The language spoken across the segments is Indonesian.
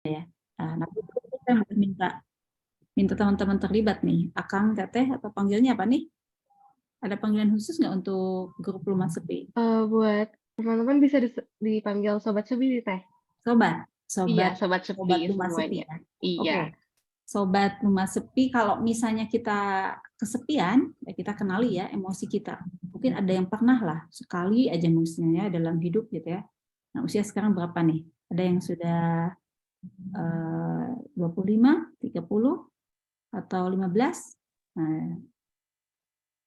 Nah, kita harus minta teman-teman terlibat nih. Akang, Teteh, atau panggilnya apa nih? Ada panggilan khusus nggak untuk grup Rumah Sepi? Buat teman-teman bisa dipanggil Sobat Sepi, Teh. Sobat, Iya, sobat, Sobat sobat Sepi Rumah Sepi semuanya. ya. Oke, Iya. sobat Rumah Sepi. Kalau misalnya kita kesepian, ya kita kenali ya emosi kita. Mungkin ada yang pernah lah sekali aja misalnya dalam hidup gitu ya. Nah, usia sekarang berapa nih? Ada yang sudah 25, 30, atau 15? Nah,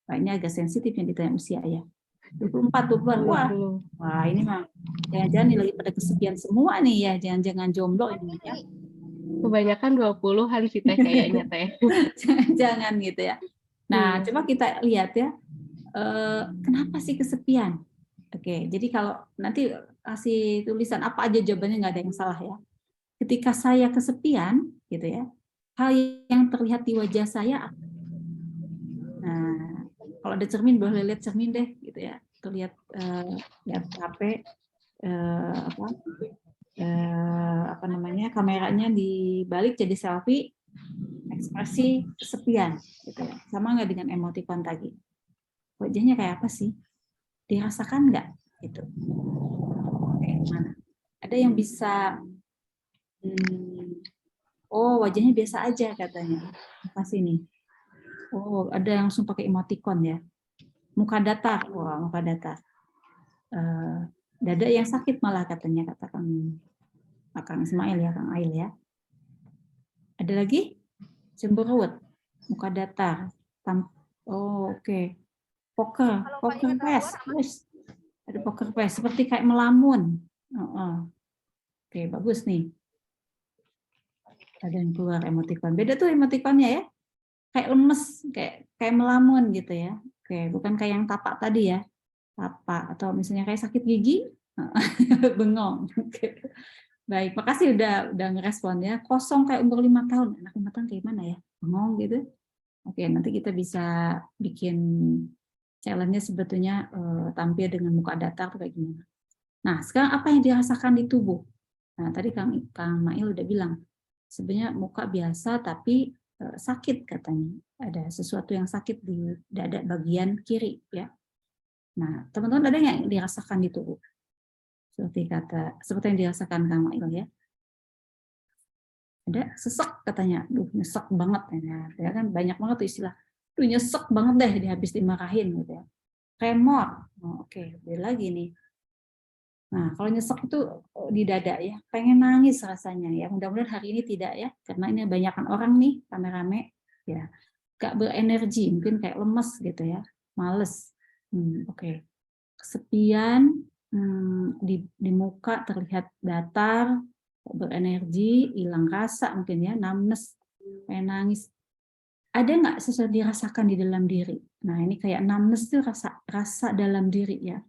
kayaknya agak sensitif yang ditanya usia ya. 24, 20-an. Wah, 20. wah ini mah jangan-jangan nih lagi pada kesepian semua nih ya. Jangan-jangan jomblo ini ya. Kebanyakan 20-an sih, Teh, kayaknya, Teh. Jangan gitu ya. Nah, Iya. coba kita lihat ya. Kenapa sih kesepian? Oke, jadi kalau nanti kasih tulisan apa aja jawabannya nggak ada yang salah ya. Ketika saya kesepian, gitu ya, hal yang terlihat di wajah saya. Nah, kalau ada cermin boleh lihat cermin deh, gitu ya. Terlihat lihat HP, apa namanya, kameranya dibalik jadi selfie, ekspresi kesepian, gitu ya. Sama nggak dengan emoticon tadi? Wajahnya kayak apa sih? Dirasakan nggak? Gitu. Kayak gimana? Ada yang bisa, oh wajahnya biasa aja katanya. Apa sih nih? Oh ada yang langsung pakai emoticon ya. Muka datar, wah muka datar. Dada yang sakit malah katanya kata Kang Ismail ya, Kang Ail ya. Ada lagi? Cemberut, muka datar. Oh oke. Poker face. Ada poker face seperti kayak melamun. Oke, bagus nih. Ada yang keluar emoticon. Beda tuh emoticonnya ya. Kayak lemes, kayak melamun gitu ya. Oke, bukan kayak yang tapak tadi ya. Tapak atau misalnya kayak sakit gigi, bengong. Oke. Baik, makasih udah ngerespon ya. Kosong kayak umur 5 tahun. Anak 5 tahun kayak mana ya? Bengong gitu. Oke, nanti kita bisa bikin challenge-nya sebetulnya tampil dengan muka datar atau kayak gimana. Nah, sekarang apa yang dirasakan di tubuh? Nah, tadi Kang Mail udah bilang, sebenarnya muka biasa tapi sakit katanya. Ada sesuatu yang sakit di dada bagian kiri ya. Nah, teman-teman ada yang dirasakan di tubuh? Seperti yang dirasakan Kang Mail ya. Ada sesek katanya, duh nyesek banget ya kan banyak banget tuh istilah, duh nyesek banget deh dia habis dimarahin gitu ya. Tremor, oke, beda lagi nih. Nah, kalau nyesek itu di dada ya, pengen nangis rasanya ya. Mudah-mudahan hari ini tidak ya, karena ini banyakkan orang nih, rame-rame ya. Gak berenergi, mungkin kayak lemes gitu ya, males. Oke. Kesepian, di muka terlihat datar, berenergi, hilang rasa mungkin ya, numbness, kayak nangis. Ada nggak sesuatu dirasakan di dalam diri? Nah, ini kayak numbness itu rasa dalam diri ya.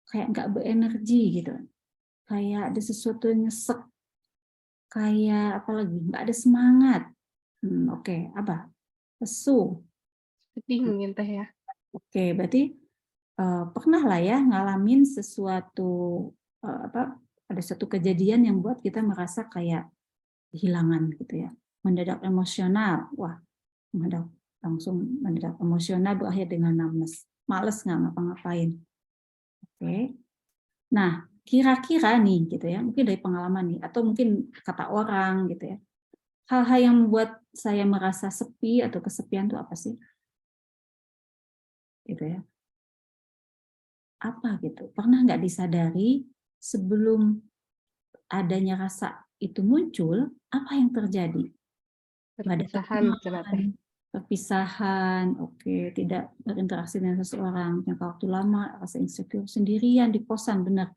Kayak nggak berenergi gitu. Kayak ada sesuatu yang nyesek. Kayak apa lagi? Nggak ada semangat. Oke. Apa? Lesu. Sedih mungkin, Teh, ya. Oke, berarti pernah lah ya ngalamin sesuatu, ada satu kejadian yang buat kita merasa kayak kehilangan gitu ya, mendadak emosional, wah mendadak emosional berakhir dengan numbness, males nggak ngapa-ngapain. Oke, nah kira-kira nih gitu ya, mungkin dari pengalaman nih atau mungkin kata orang gitu ya, hal-hal yang membuat saya merasa sepi atau kesepian itu apa sih? Gitu ya. Apa gitu? Pernah nggak disadari sebelum adanya rasa itu muncul, apa yang terjadi? Nggak ada Perpisahan, teman, Teh. perpisahan, oke, tidak berinteraksi dengan seseorang, jangka waktu lama, rasa insecure, sendirian di kosan, benar.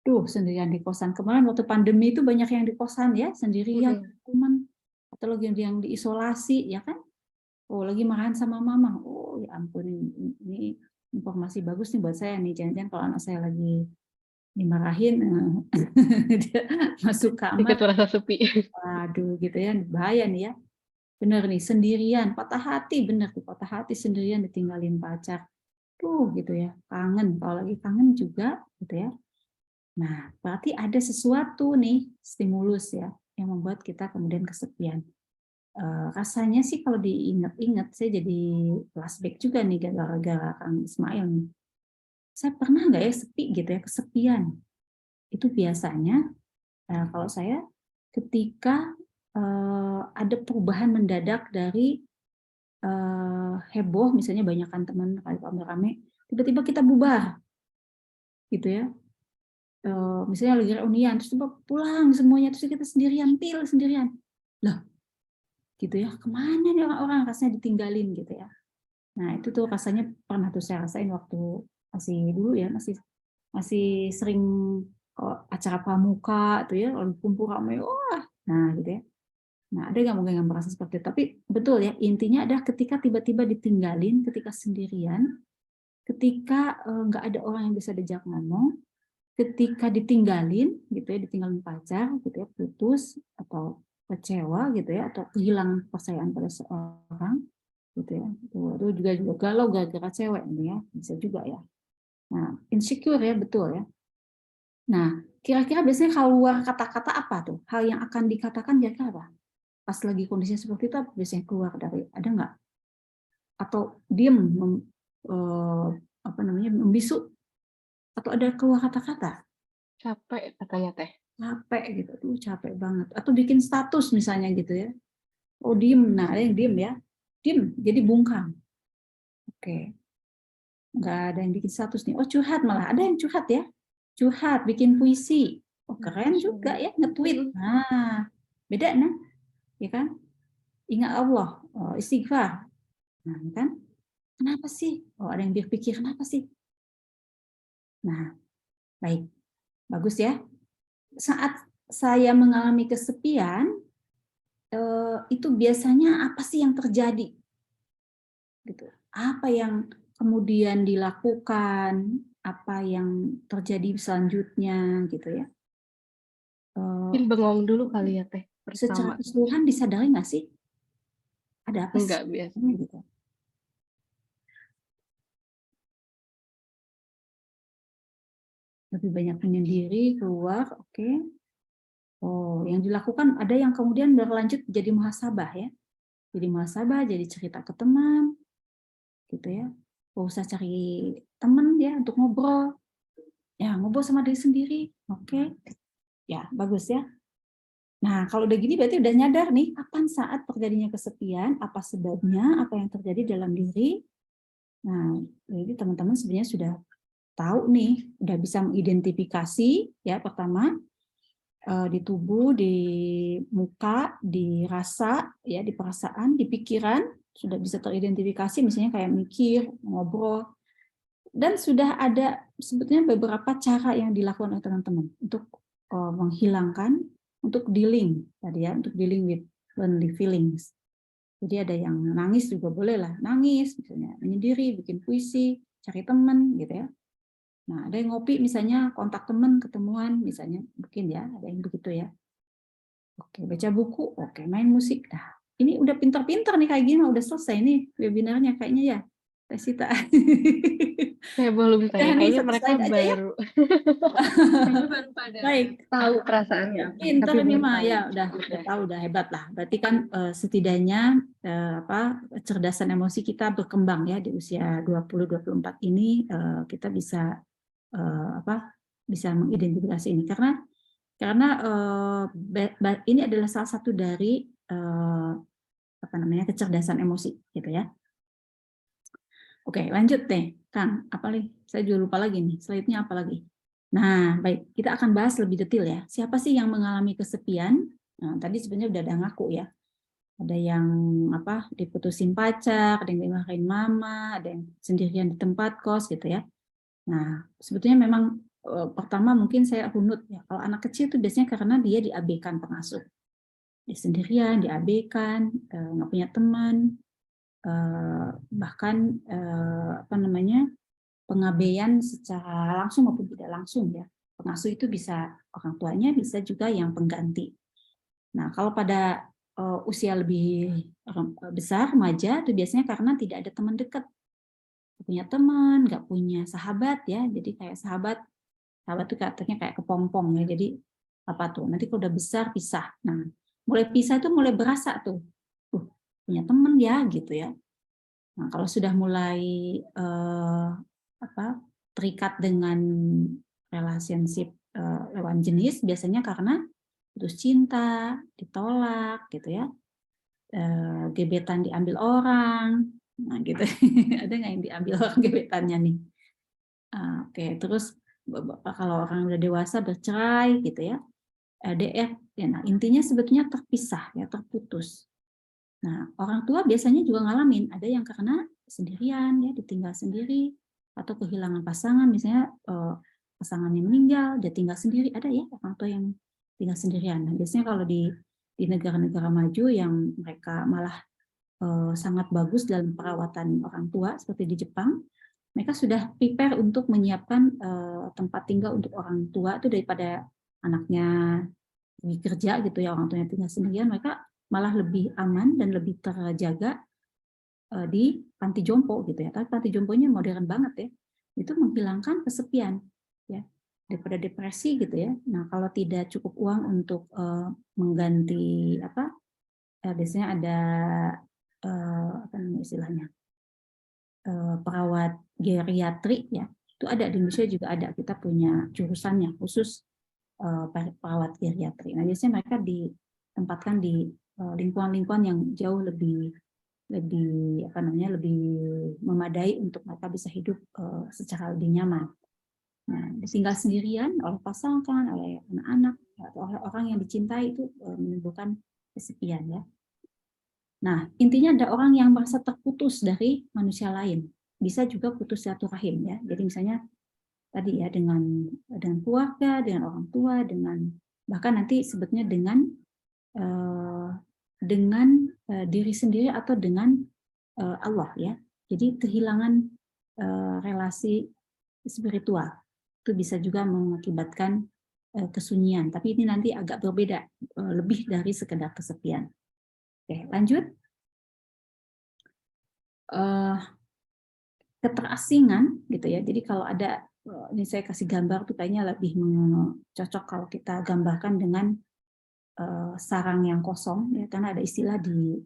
Duh, sendirian di kosan. Kemarin waktu pandemi itu banyak yang di kosan ya, sendirian, teman, atau lagi yang diisolasi, ya kan? Oh, lagi marahan sama mama. Oh, ya ampun, ini informasi bagus nih buat saya nih. Jangan-jangan kalau anak saya lagi dimarahin, dia masuk kamar, Ikut merasa sepi. waduh gitu ya, bahaya nih ya. Bener nih, sendirian, patah hati, bener tuh, patah hati sendirian ditinggalin pacar. Tuh gitu ya, kangen, kalau lagi kangen juga gitu ya. Nah, berarti ada sesuatu nih, stimulus ya. yang membuat kita kemudian kesepian. Rasanya sih kalau diingat-ingat, saya jadi flashback juga nih gara-gara Kang Ismail nih. Saya pernah nggak ya sepi gitu ya, kesepian? Itu biasanya kalau saya ketika ada perubahan mendadak dari heboh, misalnya banyakan teman rame-rame, tiba-tiba kita bubar, gitu ya. Misalnya lagi reunian, terus tiba pulang semuanya, terus kita sendirian, sendirian. Lah, gitu ya, kemana nih orang-orang, rasanya ditinggalin gitu ya. Nah itu tuh rasanya pernah tuh saya rasain waktu masih dulu ya, masih sering acara pramuka tuh ya, lalu kumpul ramai, wah, nah gitu ya. Nah ada nggak mungkin yang merasa seperti itu? Tapi betul ya, intinya adalah ketika tiba-tiba ditinggalin, ketika sendirian, ketika nggak ada orang yang bisa diajak ngomong, ketika ditinggalin gitu ya, ditinggalin pacar gitu ya, putus atau kecewa gitu ya, atau kehilangan kepercayaan pada seorang gitu ya, itu juga galau gara-gara cewek ini ya, bisa juga ya. Nah insecure ya, betul ya. Nah kira-kira biasanya keluar kata-kata apa tuh, hal yang akan dikatakan kira-kira apa pas lagi kondisinya seperti itu, apa biasanya keluar dari, ada nggak, atau diem membisu, atau ada keluar kata-kata Capek katanya Teh. capek gitu tuh, capek banget, atau bikin status misalnya gitu ya, oh diem, nah ada yang diem ya, diem jadi bungkam, oke, nggak ada yang bikin status nih, oh curhat, malah ada yang curhat ya, curhat bikin puisi, oh keren juga ya, nge-tweet, nah beda nah ya kan, ingat Allah, oh, istighfar, nah kan, kenapa sih, oh ada yang berpikir kenapa sih, nah baik, bagus ya. Saat saya mengalami kesepian, itu biasanya apa sih yang terjadi? Gitu. Apa yang kemudian dilakukan? Apa yang terjadi selanjutnya? Gitu ya. Mungkin bengong dulu kali ya Teh Secara pertama. keseluruhan disadari nggak sih? Ada apa sih? Enggak biasa. Gitu. Lebih banyak menyendiri, keluar, oke. Oh, yang dilakukan ada yang kemudian berlanjut jadi muhasabah ya. Jadi muhasabah, jadi cerita ke teman, gitu ya. Gak usah cari teman ya untuk ngobrol. Ya, ngobrol sama diri sendiri. Oke. Ya, bagus ya. Nah, kalau udah gini berarti udah nyadar nih kapan saat terjadinya kesepian, apa sebabnya, apa yang terjadi dalam diri. Nah, jadi teman-teman sebenarnya sudah tahu nih, udah bisa mengidentifikasi ya, pertama di tubuh, di muka, di rasa, ya, di perasaan, di pikiran sudah bisa teridentifikasi, misalnya kayak mikir, ngobrol, dan sudah ada sebetulnya beberapa cara yang dilakukan oleh teman-teman untuk menghilangkan, untuk dealing tadi ya, untuk dealing with lonely feelings. Jadi ada yang nangis juga boleh lah, nangis misalnya, menyendiri, bikin puisi, cari teman gitu ya. Nah, ada yang ngopi misalnya, kontak teman, ketemuan misalnya, mungkin ya, ada yang begitu ya. Oke, baca buku, oke, main musik. Nah, ini udah pintar-pintar nih kayak gini, udah selesai nih webinarnya kayaknya ya, Tesita. Saya belum Udah Teh, nih, kayaknya satu mereka slide aja ya. baru Baik, tahu perasaannya, pintar tapi ini belum mah tahu. ya, udah tahu, udah hebat lah. Berarti kan setidaknya kecerdasan emosi kita berkembang ya di usia 20-24 ini, kita bisa bisa mengidentifikasi ini karena ini adalah salah satu dari kecerdasan emosi gitu ya. Oke, lanjut deh, Kang. Apa nih? Saya juga lupa lagi nih. Slide-nya apa lagi? Nah, baik. Kita akan bahas lebih detail ya. Siapa sih yang mengalami kesepian? Nah, tadi sebenarnya udah ada ngaku ya. Ada yang diputusin pacar, ada yang dimarahin mama, ada yang sendirian di tempat kos gitu ya. Nah, sebetulnya memang pertama mungkin saya runut ya. Kalau anak kecil itu biasanya karena dia diabaikan pengasuh. Dia sendirian, diabaikan, nggak punya teman, bahkan pengabaian secara langsung maupun tidak langsung ya. Pengasuh itu bisa orang tuanya, bisa juga yang pengganti. Nah, kalau pada usia lebih besar, remaja, itu biasanya karena tidak ada teman dekat. Nggak punya teman, nggak punya sahabat ya. Jadi kayak sahabat itu katanya kayak kepompong ya. Jadi apa tuh. Nanti kalau udah besar pisah. Nah, mulai pisah itu mulai berasa tuh. Punya teman ya gitu ya. Nah, kalau sudah mulai terikat dengan relationship lawan jenis, biasanya karena putus cinta, ditolak gitu ya, gebetan diambil orang, nah gitu. Ada nggak yang diambil orang gebetannya nih? Oke, terus kalau orang udah dewasa bercerai gitu ya, LDR, ya, nah intinya sebetulnya terpisah ya, terputus. Nah, orang tua biasanya juga ngalamin, ada yang karena sendirian ya, ditinggal sendiri, atau kehilangan pasangan, misalnya pasangannya meninggal, dia tinggal sendiri, ada ya orang tua yang tinggal sendirian. Nah, biasanya kalau di negara-negara maju yang mereka malah sangat bagus dalam perawatan orang tua, seperti di Jepang, mereka sudah prepare untuk menyiapkan tempat tinggal untuk orang tua itu daripada anaknya pergi kerja gitu ya, orang tuanya tinggal sendirian, mereka malah lebih aman dan lebih terjaga di panti jompo gitu ya. Tapi panti jomponya modern banget ya. Itu menghilangkan kesepian ya, daripada depresi gitu ya. Nah, kalau tidak cukup uang untuk mengganti biasanya ada apa namanya istilahnya? Perawat geriatri ya. Itu ada di Indonesia juga ada. Kita punya jurusannya khusus perawat geriatri. Nah, biasanya mereka ditempatkan di lingkungan-lingkungan yang jauh lebih lebih memadai untuk mereka bisa hidup secara lebih nyaman. Nah, tinggal sendirian oleh pasangan, oleh anak-anak, atau oleh orang yang dicintai itu menimbulkan kesepian ya. Nah, intinya ada orang yang merasa terputus dari manusia lain. Bisa juga putus silaturahim ya. Jadi misalnya tadi ya dengan keluarga, dengan orang tua, dengan bahkan nanti sebetulnya dengan diri sendiri atau dengan Allah ya. Jadi kehilangan relasi spiritual itu bisa juga mengakibatkan kesunyian. Tapi ini nanti agak berbeda, lebih dari sekedar kesepian. Oke, lanjut. Keterasingan gitu ya. Jadi kalau ada, ini saya kasih gambar tuh kayaknya lebih cocok kalau kita gambarkan dengan sarang yang kosong ya, karena ada istilah di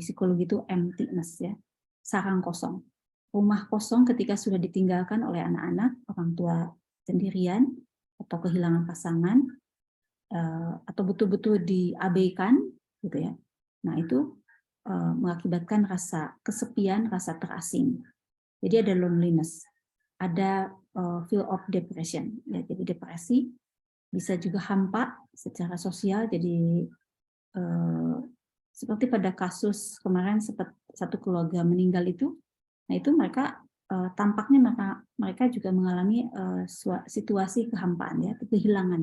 psikologi itu emptiness ya, sarang kosong. Rumah kosong ketika sudah ditinggalkan oleh anak-anak, orang tua sendirian atau kehilangan pasangan atau betul-betul diabaikan gitu ya. Nah, itu mengakibatkan rasa kesepian, rasa terasing. Jadi ada loneliness, ada feel of depression ya, jadi depresi, bisa juga hampa secara sosial. Jadi seperti pada kasus kemarin satu keluarga meninggal itu, nah itu mereka tampaknya mereka juga mengalami situasi kehampaan ya, kehilangan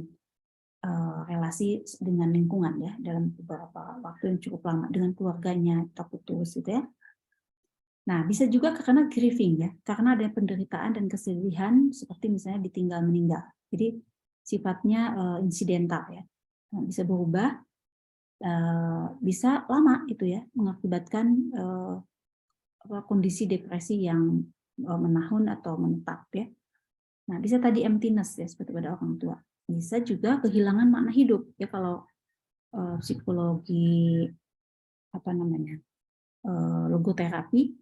relasi dengan lingkungan ya dalam beberapa waktu yang cukup lama, dengan keluarganya terputus gitu ya. Nah, bisa juga karena grieving ya, karena ada penderitaan dan kesedihan seperti misalnya ditinggal meninggal. Jadi sifatnya insidental ya, bisa berubah, bisa lama itu ya, mengakibatkan kondisi depresi yang menahun atau menetap ya. Nah, bisa tadi emptiness ya, seperti pada orang tua. Bisa juga kehilangan makna hidup ya, kalau psikologi logoterapi,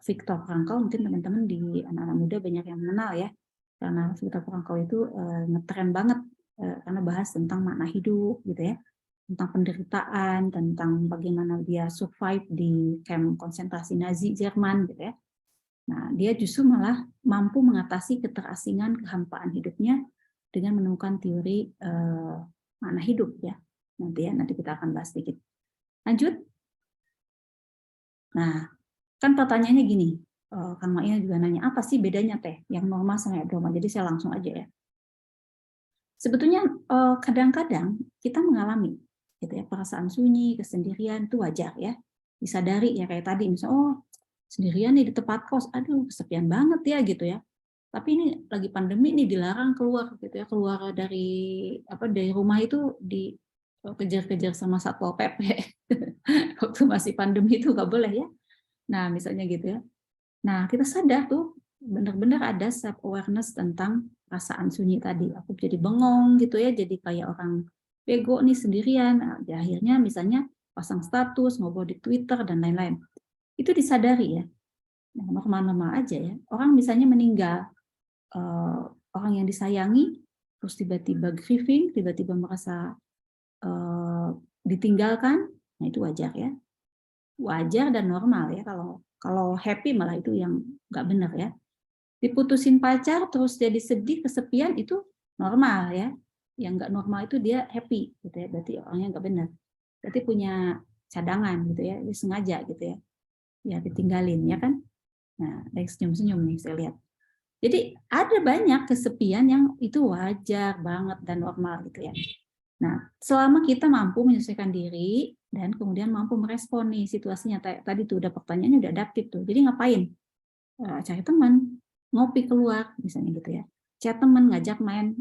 Viktor Frankl, mungkin teman-teman di anak-anak muda banyak yang mengenal ya, karena Viktor Frankl itu ngetren banget karena bahas tentang makna hidup gitu ya, tentang penderitaan, tentang bagaimana dia survive di kamp konsentrasi Nazi Jerman gitu ya. Nah, dia justru malah mampu mengatasi keterasingan, kehampaan hidupnya dengan menemukan teori makna hidup ya. Nanti kita akan bahas sedikit. Lanjut. Nah, kan pertanyaannya gini, Kang Ma'ina juga nanya, apa sih bedanya teh yang normal sama abnormal? Jadi saya langsung aja ya. Sebetulnya kadang-kadang kita mengalami gitu ya, perasaan sunyi, kesendirian itu wajar ya. Disadari ya, kayak tadi misalnya, oh sendirian nih di tempat kos, aduh kesepian banget ya gitu ya. Tapi ini lagi pandemi nih, dilarang keluar gitu ya, keluar dari rumah itu dikejar-kejar sama Satpol PP. Waktu masih pandemi itu nggak boleh ya. Nah, misalnya gitu ya. Nah, kita sadar tuh benar-benar ada self awareness tentang perasaan sunyi tadi. Aku jadi bengong gitu ya, jadi kayak orang bego nih sendirian. Nah, akhirnya misalnya pasang status, ngobrol di Twitter dan lain-lain. Itu disadari ya. Nah, normal-normal aja ya. Orang misalnya meninggal, orang yang disayangi, terus tiba-tiba grieving, tiba-tiba merasa ditinggalkan, nah itu wajar ya. Wajar dan normal ya. Kalau happy malah itu yang nggak benar ya. Diputusin pacar terus jadi sedih, kesepian itu normal ya. Yang nggak normal itu dia happy gitu ya. Berarti orangnya nggak benar. Berarti punya cadangan gitu ya, dia sengaja gitu ya. Ya ditinggalin ya kan. Nah, dari senyum-senyum nih saya lihat. Jadi ada banyak kesepian yang itu wajar banget dan normal gitu ya. Nah, selama kita mampu menyesuaikan diri dan kemudian mampu merespon nih situasinya, tadi tuh udah pertanyaannya udah adaptif tuh. Jadi ngapain? Cari teman, ngopi keluar misalnya gitu ya. Chat teman, ngajak main,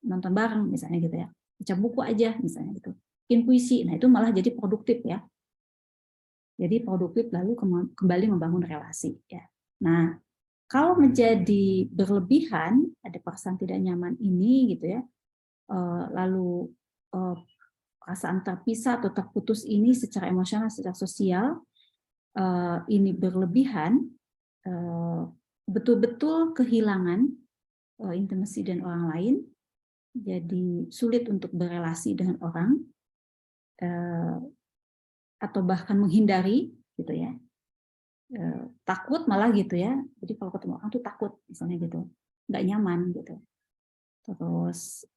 nonton bareng misalnya gitu ya. Baca buku aja misalnya gitu. Bikin puisi. Nah, itu malah jadi produktif ya. Jadi produktif lalu kembali membangun relasi ya. Nah, kalau menjadi berlebihan, ada perasaan tidak nyaman ini gitu ya, lalu perasaan terpisah atau terputus ini secara emosional, secara sosial, ini berlebihan, betul-betul kehilangan intimasi dan orang lain, jadi sulit untuk berelasi dengan orang, atau bahkan menghindari, gitu ya. Takut malah gitu ya. Jadi kalau ketemu orang tuh takut, misalnya gitu, nggak nyaman gitu. Terus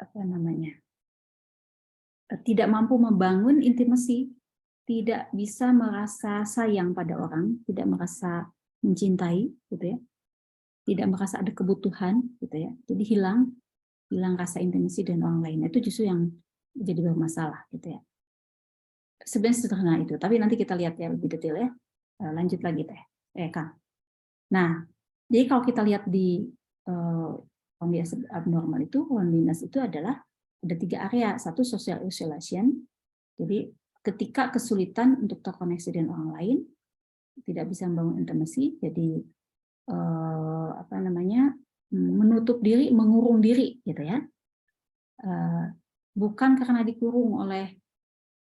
apa namanya? Tidak mampu membangun intimasi, tidak bisa merasa sayang pada orang, tidak merasa mencintai, gitu ya, tidak merasa ada kebutuhan, gitu ya. Jadi hilang rasa intimasi dengan orang lain. Itu justru yang jadi bermasalah, gitu ya. Sebenarnya sederhana itu, tapi nanti kita lihat ya lebih detail ya. Lanjut lagi Kang. Nah, jadi kalau kita lihat di kondisi abnormal itu, loneliness itu adalah ada 3 area. Satu, social isolation. Jadi ketika kesulitan untuk terkoneksi dengan orang lain, tidak bisa membangun intimasi, jadi apa namanya, menutup diri, mengurung diri, gitu ya. Bukan karena dikurung oleh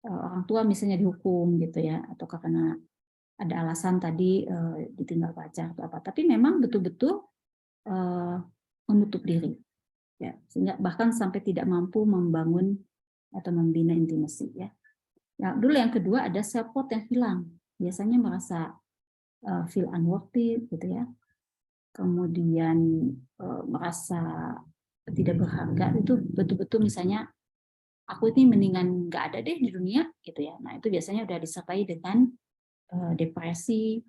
orang tua misalnya dihukum gitu ya, atau karena ada alasan tadi ditinggal pacar atau apa, tapi memang betul-betul menutup diri, ya, sehingga bahkan sampai tidak mampu membangun atau membina intimasi ya. Nah, dulu yang kedua ada self-worth yang hilang, biasanya merasa feel unworthy gitu ya, kemudian merasa tidak berharga, itu betul-betul misalnya aku ini mendingan nggak ada deh di dunia gitu ya. Nah itu biasanya udah disertai dengan depresi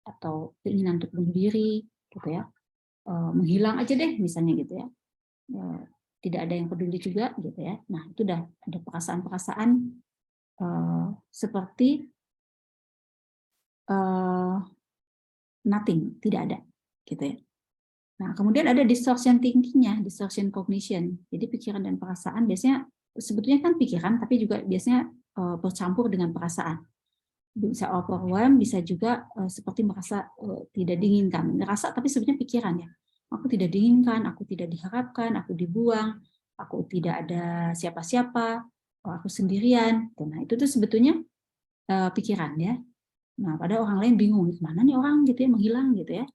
atau keinginan untuk bunuh diri gitu ya, menghilang aja deh misalnya gitu ya, tidak ada yang peduli juga gitu ya. Nah itu udah ada perasaan-perasaan seperti nothing, tidak ada gitu ya. Nah kemudian ada distortion thinking-nya, distortion cognition. Jadi pikiran dan perasaan biasanya sebetulnya kan pikiran, tapi juga biasanya bercampur dengan perasaan. Bisa overwhelm, bisa juga seperti merasa tidak diinginkan. Ngerasa tapi sebenarnya pikiran ya. Aku tidak diinginkan, aku tidak diharapkan, aku dibuang, aku tidak ada siapa-siapa, aku sendirian. Nah itu tuh sebetulnya pikiran ya. Nah pada orang lain bingung, mana nih orang gitu ya, menghilang gitu ya.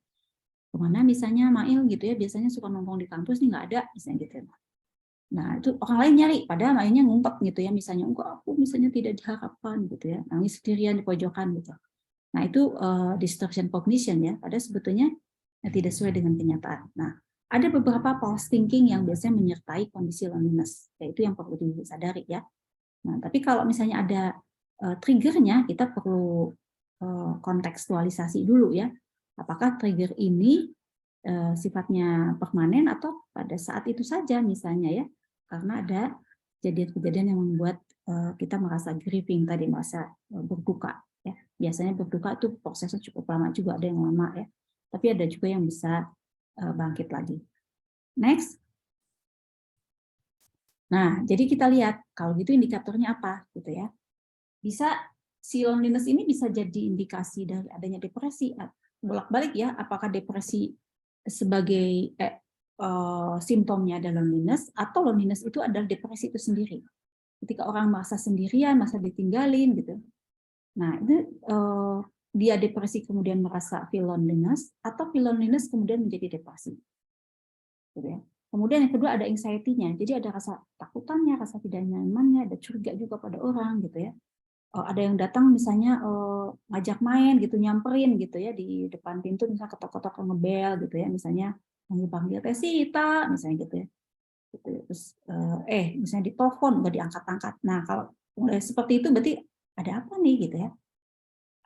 Kemana misalnya Mail gitu ya, biasanya suka nongkrong di kampus nih nggak ada, misalnya gitu. Nah, itu orang lain nyari, padahal mainnya ngumpet gitu ya, misalnya enggak aku misalnya tidak diharapkan gitu ya, nangis sendirian di pojokan gitu. Nah, itu distortion cognition ya, padahal sebetulnya tidak sesuai dengan kenyataan. Nah, ada beberapa false thinking yang biasanya menyertai kondisi loneliness, yaitu yang perlu disadari ya. Nah, tapi kalau misalnya ada triggernya, kita perlu kontekstualisasi dulu ya. Apakah trigger ini sifatnya permanen atau pada saat itu saja misalnya ya, karena ada kejadian-kejadian yang membuat kita merasa grieving tadi, merasa berduka ya. Biasanya berduka itu prosesnya cukup lama juga, ada yang lama ya, tapi ada juga yang bisa bangkit lagi. Next. Nah, jadi kita lihat kalau gitu indikatornya apa gitu ya. Bisa si loneliness ini bisa jadi indikasi dari adanya depresi, bolak-balik ya, apakah depresi sebagai simptomnya ada loneliness, atau loneliness itu adalah depresi itu sendiri. Ketika orang merasa sendirian, merasa ditinggalin gitu. Nah, itu dia depresi kemudian merasa feel loneliness, atau feel loneliness kemudian menjadi depresi. Gitu ya. Kemudian yang kedua ada anxiety-nya. Jadi ada rasa takutannya, rasa tidak nyamannya, ada curiga juga pada orang gitu ya. Ada yang datang misalnya ngajak main gitu, nyamperin gitu ya di depan pintu, misalnya ketok-ketok ngebel gitu ya, misalnya panggil-panggil Teh Sita misalnya gitu ya. Gitu. Terus misalnya ditelepon nggak diangkat-angkat. Nah, kalau mulai seperti itu berarti ada apa nih gitu ya.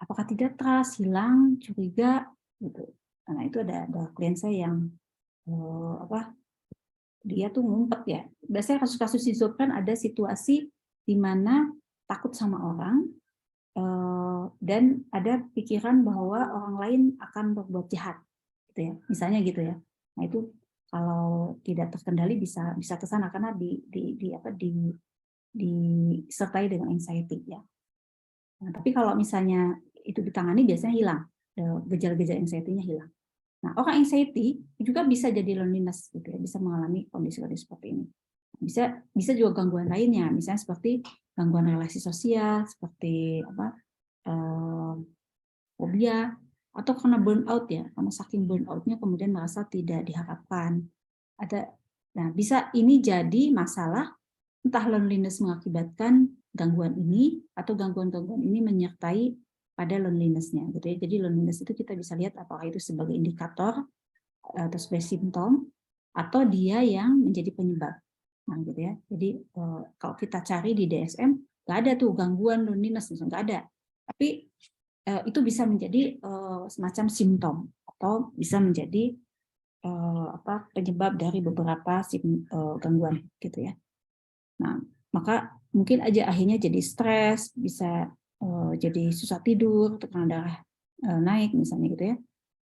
Apakah tidak trust, hilang, curiga gitu. Nah, itu ada klien saya yang dia tuh ngumpet ya. Biasanya kasus-kasus schizofren ada situasi di mana takut sama orang, dan ada pikiran bahwa orang lain akan berbuat jahat, gitu ya. Misalnya gitu ya. Nah itu kalau tidak terkendali bisa ke sana karena disertai dengan anxiety ya. Nah, tapi kalau misalnya itu ditangani biasanya hilang, gejala-gejala anxiety-nya hilang. Nah, orang anxiety juga bisa jadi loneliness gitu ya, bisa mengalami kondisi-kondisi seperti ini. Bisa juga gangguan lainnya, misalnya seperti gangguan relasi sosial, seperti fobia, atau karena burnout ya, karena saking burnout-nya kemudian merasa tidak diharapkan. Nah, bisa ini jadi masalah, entah loneliness mengakibatkan gangguan ini, atau gangguan-gangguan ini menyertai pada loneliness-nya gitu ya. Jadi loneliness itu kita bisa lihat apakah itu sebagai indikator atau sebagai simptom, atau dia yang menjadi penyebab. Nah, gitu ya. Jadi kalau kita cari di DSM nggak ada tuh gangguan loneliness, nggak ada. Tapi itu bisa menjadi semacam simptom atau bisa menjadi penyebab dari beberapa gangguan gitu ya. Nah, maka mungkin aja akhirnya jadi stres, bisa jadi susah tidur, tekanan darah naik misalnya gitu ya.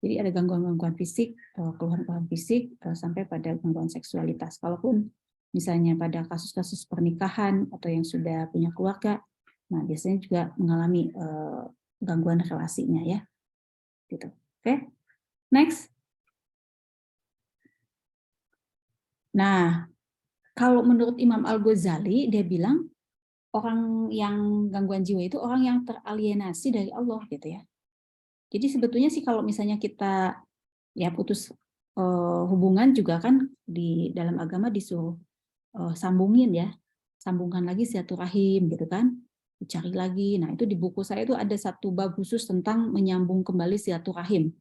Jadi ada gangguan-gangguan fisik, keluhan-keluhan fisik sampai pada gangguan seksualitas. Kalaupun misalnya pada kasus-kasus pernikahan atau yang sudah punya keluarga, nah biasanya juga mengalami gangguan relasinya ya. Gitu. Oke. Next. Nah, kalau menurut Imam Al-Ghazali dia bilang orang yang gangguan jiwa itu orang yang teralienasi dari Allah gitu ya. Jadi sebetulnya sih kalau misalnya kita ya putus hubungan juga kan di dalam agama disuruh sambungin ya, sambungkan lagi silaturahim gitu kan, cari lagi. Nah itu di buku saya itu ada satu bab khusus tentang menyambung kembali silaturahim.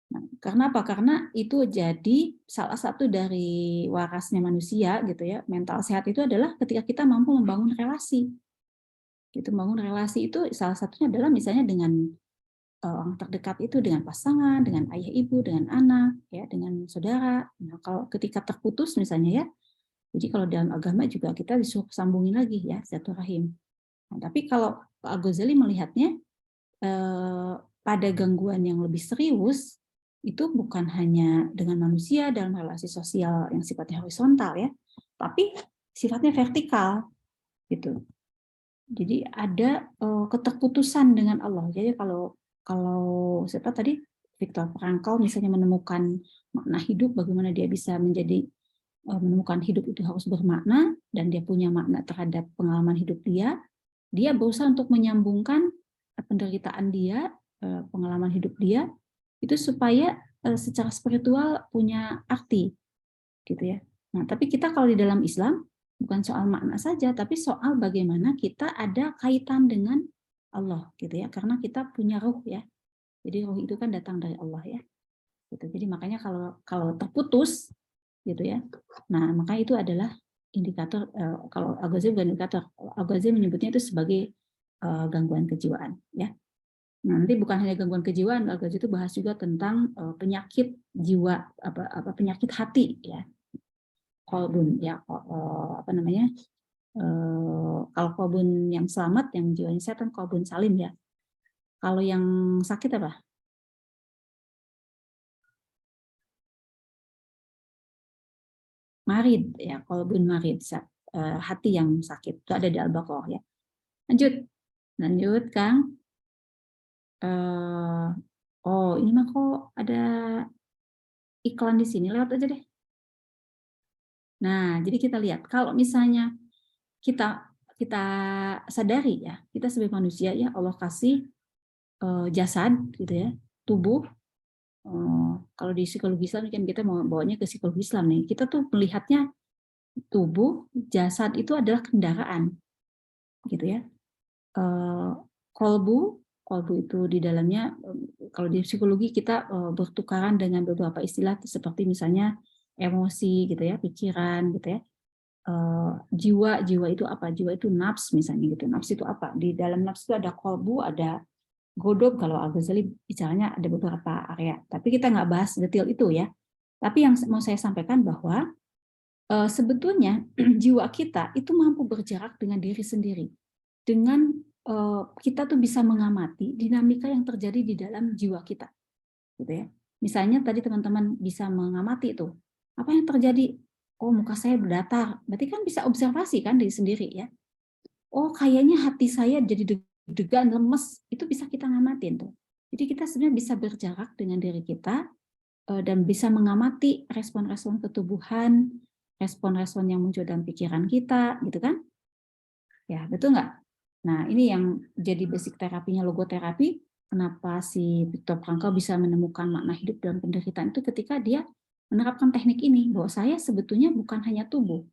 Nah, karena apa? Karena itu jadi salah satu dari warasnya manusia gitu ya. Mental sehat itu adalah ketika kita mampu membangun relasi. Gitu, membangun relasi itu salah satunya adalah misalnya dengan orang terdekat itu, dengan pasangan, dengan ayah ibu, dengan anak, ya, dengan saudara. Nah, kalau ketika terputus misalnya ya, jadi kalau dalam agama juga kita disuruh sambungin lagi ya silaturahim. Nah, tapi kalau Pak Al-Ghazali melihatnya pada gangguan yang lebih serius itu bukan hanya dengan manusia dalam relasi sosial yang sifatnya horizontal ya, tapi sifatnya vertikal gitu. Jadi ada keterputusan dengan Allah. Jadi kalau siapa tadi Viktor Frankl misalnya menemukan makna hidup, bagaimana dia bisa menjadi menemukan hidup itu harus bermakna dan dia punya makna terhadap pengalaman hidup dia berusaha untuk menyambungkan penderitaan dia, pengalaman hidup dia itu supaya secara spiritual punya arti gitu ya. Nah, tapi kita kalau di dalam Islam bukan soal makna saja, tapi soal bagaimana kita ada kaitan dengan Allah gitu ya, karena kita punya ruh ya. Jadi ruh itu kan datang dari Allah ya. Gitu. Jadi makanya kalau terputus gitu ya. Nah, maka itu adalah indikator kalau Al-Ghazali bukan indikator. Al-Ghazali menyebutnya itu sebagai gangguan kejiwaan ya. Nah, nanti bukan hanya gangguan kejiwaan, Al-Ghazali itu bahas juga tentang penyakit jiwa apa penyakit hati ya. Kolbun ya apa namanya kalau kolbun yang selamat yang jiwanya sehat kan kolbun salim ya. Kalau yang sakit apa? Marid ya, kolbun marid hati yang sakit itu ada di Al-Baqarah ya. Lanjut Kang. Oh ini mah kok ada iklan di sini, lewat aja deh. Nah, jadi kita lihat kalau misalnya kita kita sadari ya, kita sebagai manusia ya Allah kasih jasad gitu ya, tubuh. Kalau di psikologi Islam kan kita mau bawanya ke psikologi Islam nih. Kita tuh melihatnya tubuh, jasad itu adalah kendaraan, gitu ya. Kolbu itu di dalamnya, kalau di psikologi kita bertukaran dengan beberapa istilah seperti misalnya emosi gitu ya, pikiran gitu ya. Jiwa itu apa? Jiwa itu nafs misalnya gitu. Nafs itu apa? Di dalam nafs itu ada kolbu, ada godob. Kalau Al-Ghazali bicaranya ada beberapa area. Tapi kita nggak bahas detail itu ya. Tapi yang mau saya sampaikan bahwa sebetulnya jiwa kita itu mampu berjarak dengan diri sendiri. Dengan kita tuh bisa mengamati dinamika yang terjadi di dalam jiwa kita. Gitu ya. Misalnya tadi teman-teman bisa mengamati itu. Apa yang terjadi? Oh, muka saya berdatar. Berarti kan bisa observasi kan diri sendiri ya. Oh, kayaknya hati saya jadi deg-degan, lemes. Itu bisa kita ngamatin tuh. Jadi kita sebenarnya bisa berjarak dengan diri kita dan bisa mengamati respon-respon ketubuhan, respon-respon yang muncul dalam pikiran kita, gitu kan? Ya, betul nggak? Nah, ini yang jadi basic terapinya logoterapi. Kenapa si Viktor Frankl bisa menemukan makna hidup dalam penderitaan itu ketika dia menerapkan teknik ini, bahwa saya sebetulnya bukan hanya tubuh.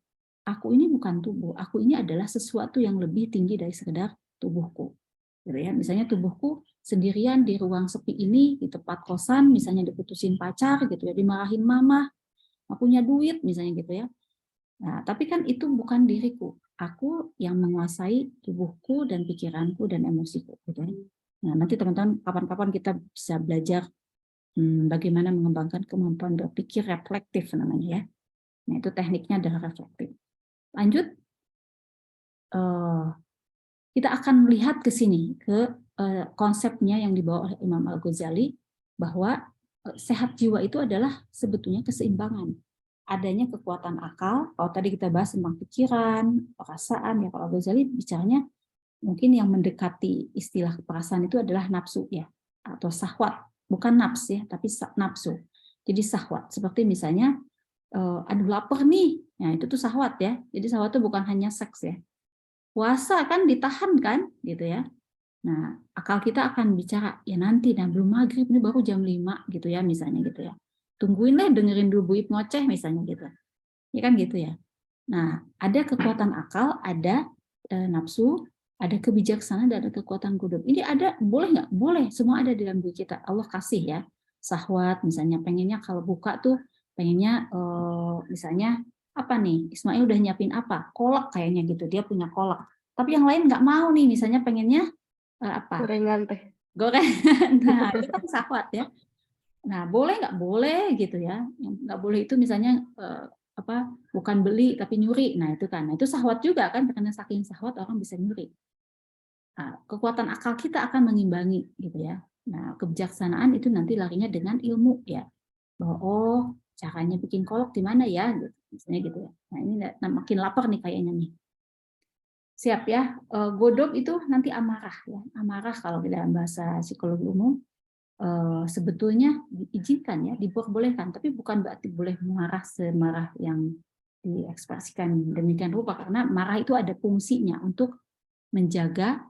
Aku ini bukan tubuh, aku ini adalah sesuatu yang lebih tinggi dari sekedar tubuhku. Gitu ya. Misalnya tubuhku sendirian di ruang sepi ini, di tempat kosan, misalnya diputusin pacar, gitu ya, dimarahin mama, nggak punya duit, misalnya gitu ya. Nah, tapi kan itu bukan diriku. Aku yang menguasai tubuhku dan pikiranku dan emosiku. Gitu ya. Nah, nanti teman-teman kapan-kapan kita bisa belajar bagaimana mengembangkan kemampuan berpikir reflektif namanya ya. Nah, itu tekniknya adalah reflektif. Lanjut, kita akan melihat ke sini, ke konsepnya yang dibawa oleh Imam Al-Ghazali, bahwa sehat jiwa itu adalah sebetulnya keseimbangan. Adanya kekuatan akal, kalau tadi kita bahas tentang pikiran, perasaan, ya kalau Al-Ghazali bicaranya mungkin yang mendekati istilah perasaan itu adalah nafsu ya, atau sahwat, bukan nafs ya, tapi nafsu. Jadi sahwat, seperti misalnya, aduh lapar nih, nah itu tuh sahwat ya. Jadi sahwat itu bukan hanya seks ya. Puasa kan ditahan kan, gitu ya. Nah, akal kita akan bicara, ya nanti, nah belum maghrib, ini baru jam 5, gitu ya, misalnya gitu ya. Tungguin deh, dengerin dulu Bu Ip ngoceh, misalnya gitu. Ya kan gitu ya. Nah, ada kekuatan akal, ada nafsu, ada kebijaksanaan, dan ada kekuatan godob. Ini ada, boleh nggak? Boleh, semua ada di dalam diri kita. Allah kasih ya. Sahwat, misalnya pengennya kalau buka tuh, pengennya misalnya, apa nih, Ismail udah nyiapin apa? Kolak kayaknya gitu, dia punya kolak. Tapi yang lain nggak mau nih, misalnya pengennya apa? Gorengan teh. Gorengan. Nah, itu kan sahwat ya. Nah, boleh nggak? Boleh gitu ya. Yang nggak boleh itu misalnya apa? Bukan beli tapi nyuri. Nah, itu kan. Nah, itu sahwat juga kan, karena saking sahwat orang bisa nyuri. Nah, kekuatan akal kita akan mengimbangi gitu ya. Nah, kebijaksanaan itu nanti larinya dengan ilmu ya. Bahwa oh, caranya bikin kolak di mana ya gitu. Misalnya gitu ya. Nah, ini makin lapar nih kayaknya nih. Siap ya. Godob itu nanti amarah ya. Amarah kalau di dalam bahasa psikologi umum sebetulnya diizinkan ya, diperbolehkan, tapi bukan berarti boleh marah semarah yang diekspresikan demikian rupa, karena marah itu ada fungsinya untuk menjaga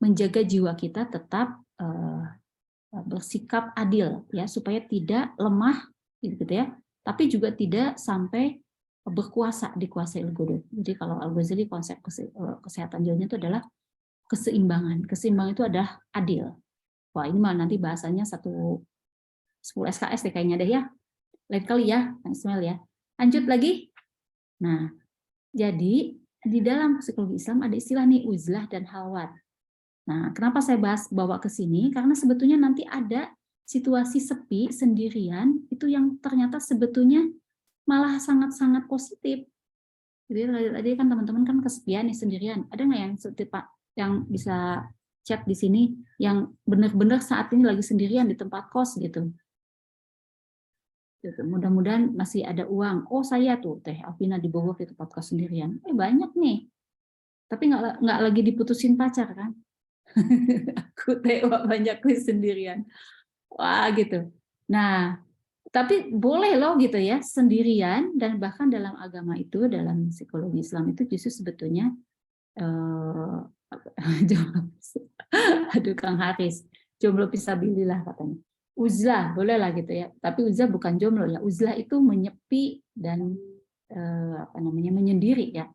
menjaga jiwa kita tetap bersikap adil ya, supaya tidak lemah gitu ya, tapi juga tidak sampai berkuasa, dikuasai oleh godob. Jadi kalau Al-Ghazali konsep kesehatan jiwanya itu adalah keseimbangan. Keseimbangan itu adalah adil. Wah, ini mah nanti bahasanya 10 SKS deh kayaknya deh ya. Lain kali ya, Kang Ismail ya. Lanjut lagi. Nah, jadi di dalam psikologi Islam ada istilah nih uzlah dan halwat. Nah, kenapa saya bawa ke sini? Karena sebetulnya nanti ada situasi sepi sendirian itu yang ternyata sebetulnya malah sangat-sangat positif. Jadi tadi kan teman-teman kan kesepian nih sendirian. Ada nggak yang seperti Pak yang bisa chat di sini yang benar-benar saat ini lagi sendirian di tempat kos gitu. Mudah-mudahan masih ada uang. Oh saya tuh Teh Alvina di Bogor di tempat kos sendirian. Banyak nih. Tapi nggak lagi diputusin pacar kan? Aku Teh banyak sendirian. Wah gitu. Nah, tapi boleh loh gitu ya, sendirian, dan bahkan dalam agama itu, dalam psikologi Islam itu justru sebetulnya eh, aduh Kang Haris, jomblo fisabilillah katanya. Uzlah, boleh lah gitu ya. Tapi uzlah bukan jomblo ya. Uzlah itu menyepi dan apa namanya, menyendiri ya.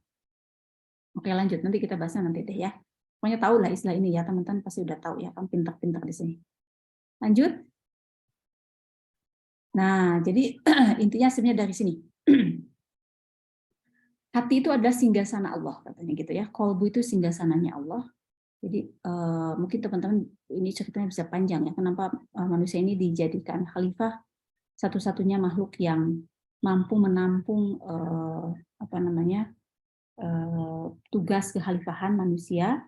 Oke lanjut, nanti kita bahasnya nanti deh ya. Pokoknya tahu lah istilah ini ya, teman-teman pasti udah tahu ya, kan pintar-pintar di sini. Lanjut. Nah, jadi intinya sebenarnya dari sini. Hati itu adalah singgasana Allah, katanya gitu ya. Kolbu itu singgasananya Allah. Jadi mungkin teman-teman ini ceritanya bisa panjang ya. Kenapa manusia ini dijadikan khalifah, satu-satunya makhluk yang mampu menampung apa namanya tugas kekhalifahan manusia.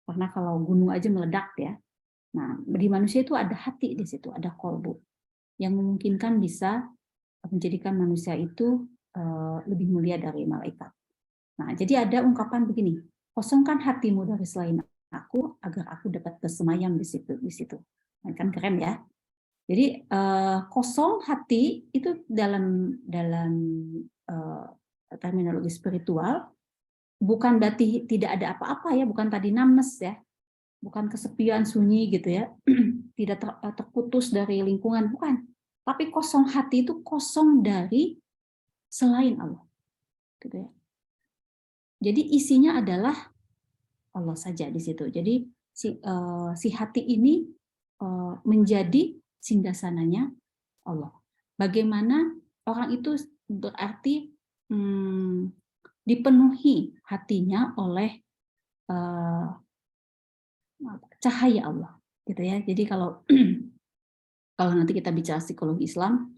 Karena kalau gunung aja meledak ya. Nah, di manusia itu ada hati di situ, ada kolbu yang memungkinkan bisa menjadikan manusia itu lebih mulia dari malaikat. Nah, jadi ada ungkapan begini, kosongkan hatimu dari selain aku agar aku dapat bersemayam di situ. Nah, kan keren ya. Jadi kosong hati itu dalam terminologi spiritual bukan berarti tidak ada apa-apa ya, bukan tadi numbness ya, bukan kesepian sunyi gitu ya, tidak terputus dari lingkungan, bukan. Tapi kosong hati itu kosong dari selain Allah, gitu ya. Jadi isinya adalah Allah saja di situ. Jadi si hati ini menjadi singgasananya Allah. Bagaimana orang itu berarti dipenuhi hatinya oleh cahaya Allah, gitu ya. Jadi kalau kalau nanti kita bicara psikologi Islam,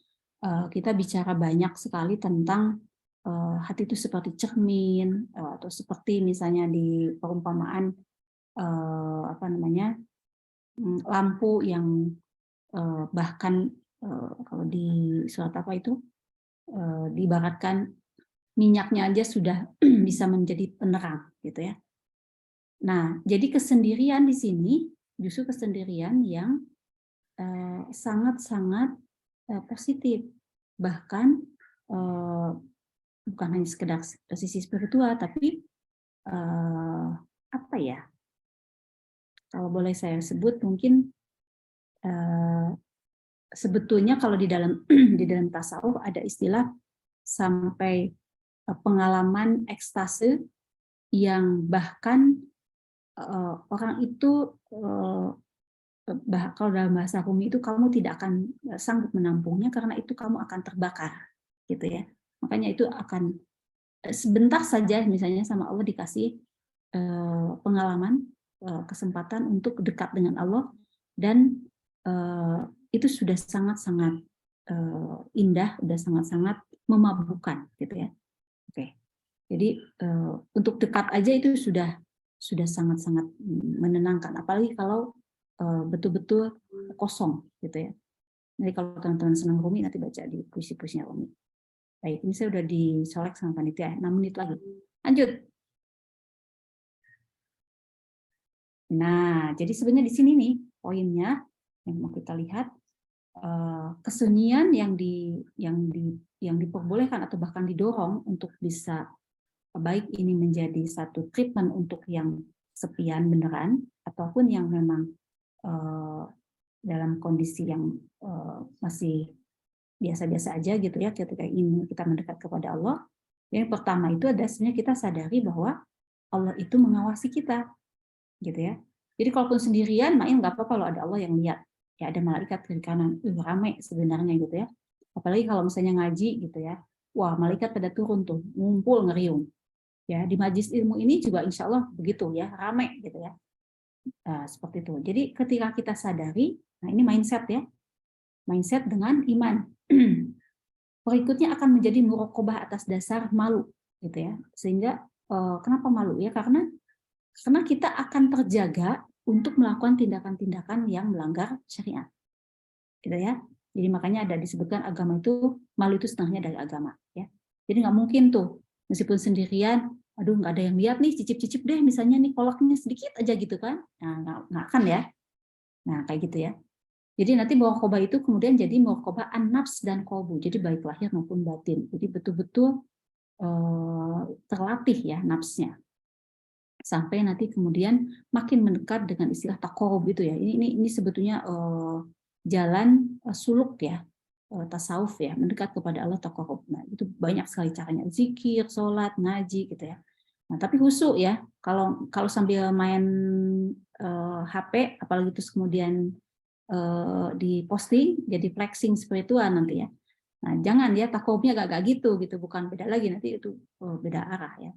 kita bicara banyak sekali tentang hati itu seperti cermin, atau seperti misalnya di perumpamaan apa namanya lampu yang bahkan kalau di surat apa itu diibaratkan minyaknya aja sudah bisa menjadi penerang gitu ya. Nah, jadi kesendirian di sini justru kesendirian yang sangat-sangat positif, bahkan bukan hanya sekedar sisi spiritual, tapi apa ya? Kalau boleh saya sebut mungkin sebetulnya kalau di dalam di dalam tasawuf ada istilah sampai pengalaman ekstase yang bahkan orang itu kalau dalam bahasa Rumi itu kamu tidak akan sanggup menampungnya karena itu kamu akan terbakar gitu ya. Makanya itu akan sebentar saja misalnya sama Allah dikasih pengalaman kesempatan untuk dekat dengan Allah dan itu sudah sangat-sangat indah, sudah sangat-sangat memabukkan gitu ya. Oke. Jadi untuk dekat aja itu sudah sangat-sangat menenangkan, apalagi kalau betul-betul kosong gitu ya. Jadi kalau teman-teman senang Rumi nanti baca di puisi-puisinya Rumi. Baik, ini saya udah disolek sama panitia, 6 menit lagi. Lanjut. Nah, jadi sebenarnya di sini nih poinnya yang mau kita lihat kesunyian yang diperbolehkan atau bahkan didorong untuk bisa baik ini menjadi satu treatment untuk yang sepian beneran ataupun yang memang dalam kondisi yang masih biasa-biasa aja gitu ya ketika ingin kita mendekat kepada Allah. Yang pertama itu adalah sebenarnya kita sadari bahwa Allah itu mengawasi kita gitu ya. Jadi kalaupun sendirian main nggak apa-apa kalau ada Allah yang lihat. Ya ada malaikat kiri kanan, ramai sebenarnya gitu ya. Apalagi kalau misalnya ngaji gitu ya. Wah, malaikat pada turun tuh, ngumpul ngeriung. Ya, di majlis ilmu ini juga insya Allah begitu ya, ramai gitu ya. Seperti itu. Jadi ketika kita sadari, nah ini mindset ya. Mindset dengan iman. Berikutnya akan menjadi muraqabah atas dasar malu gitu ya. Sehingga kenapa malu ya? Karena kita akan terjaga untuk melakukan tindakan-tindakan yang melanggar syariat. Gitu ya. Jadi makanya ada disebutkan agama itu, malu itu setengahnya dari agama. Ya. Jadi nggak mungkin tuh, meskipun sendirian, aduh nggak ada yang lihat nih, cicip-cicip deh misalnya nih kolaknya sedikit aja gitu kan. Nah, nggak akan ya. Nah, kayak gitu ya. Jadi nanti muraqabah itu kemudian jadi muraqabah an-nafs dan qalbu. Jadi baik lahir maupun batin. Jadi betul-betul terlatih ya nafsnya. Sampai nanti kemudian makin mendekat dengan istilah taqarrub itu ya. Ini sebetulnya jalan suluk ya, tasawuf ya, mendekat kepada Allah taqarrub. Nah, itu banyak sekali caranya, zikir, sholat, ngaji gitu ya. Nah, tapi khusyuk ya. Kalau sambil main HP, apalagi terus kemudian diposting jadi flexing spiritual nanti ya. Nah, jangan ya, taqarrubnya agak gitu, bukan beda lagi, nanti itu beda arah ya.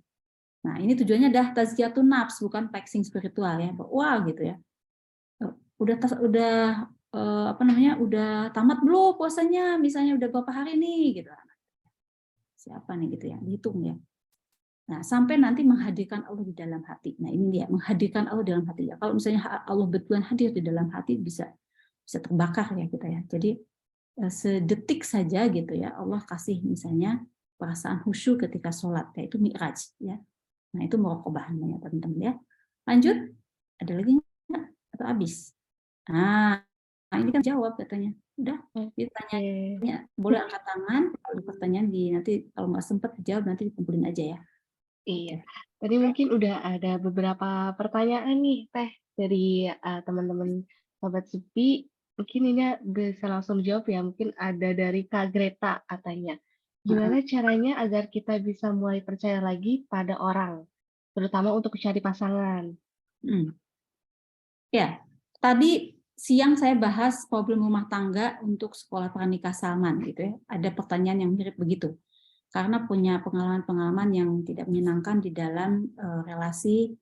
Nah, ini tujuannya dah tazkiyatun nafs, bukan flexing spiritual ya. Wah, gitu ya. Udah apa namanya? Udah tamat belum puasanya? Misalnya udah berapa hari nih gitu. Siapa nih gitu ya? Dihitung ya. Nah, sampai nanti menghadirkan Allah di dalam hati. Nah, ini dia, menghadirkan Allah dalam hati ya. Kalau misalnya Allah betulan hadir di dalam hati bisa terbakar ya kita ya. Jadi sedetik saja gitu ya Allah kasih misalnya perasaan khusyuk ketika sholat, yaitu mi'raj ya. Nah, itu muraqabah namanya teman-teman ya. Lanjut, ada lagi nggak? Atau habis? Nah, ini kan jawab katanya. Udah, ditanya. Boleh angkat tangan, kalau pertanyaan nanti kalau nggak sempat dijawab nanti dikumpulin aja ya. Iya, tadi mungkin udah ada beberapa pertanyaan nih Teh dari teman-teman Sobat Sepi. Mungkin ini bisa langsung dijawab ya. Mungkin ada dari Kak Greta katanya. Gimana caranya agar kita bisa mulai percaya lagi pada orang, terutama untuk mencari pasangan? Ya, tadi siang saya bahas problem rumah tangga untuk sekolah pranikah Salman gitu ya. Ada pertanyaan yang mirip begitu. Karena punya pengalaman-pengalaman yang tidak menyenangkan di dalam relasi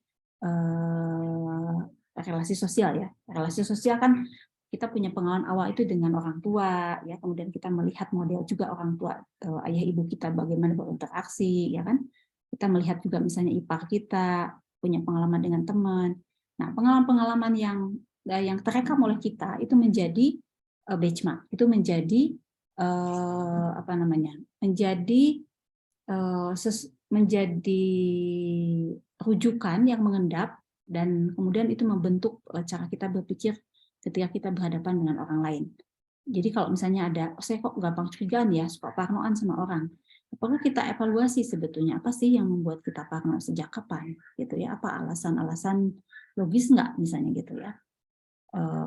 sosial ya. Relasi sosial kan kita punya pengalaman awal itu dengan orang tua ya, kemudian kita melihat model juga orang tua, ayah ibu kita bagaimana berinteraksi ya kan. Kita melihat juga misalnya ipar kita punya pengalaman dengan teman. Nah, pengalaman-pengalaman yang terekam oleh kita itu menjadi benchmark, itu menjadi apa namanya? menjadi rujukan yang mengendap dan kemudian itu membentuk cara kita berpikir ketika kita berhadapan dengan orang lain. Jadi kalau misalnya ada, saya kok gampang curigaan ya, suka parnoan sama orang. Perlu kita evaluasi sebetulnya apa sih yang membuat kita parno, sejak kapan gitu ya? Apa alasan-alasan logis nggak misalnya gitu ya?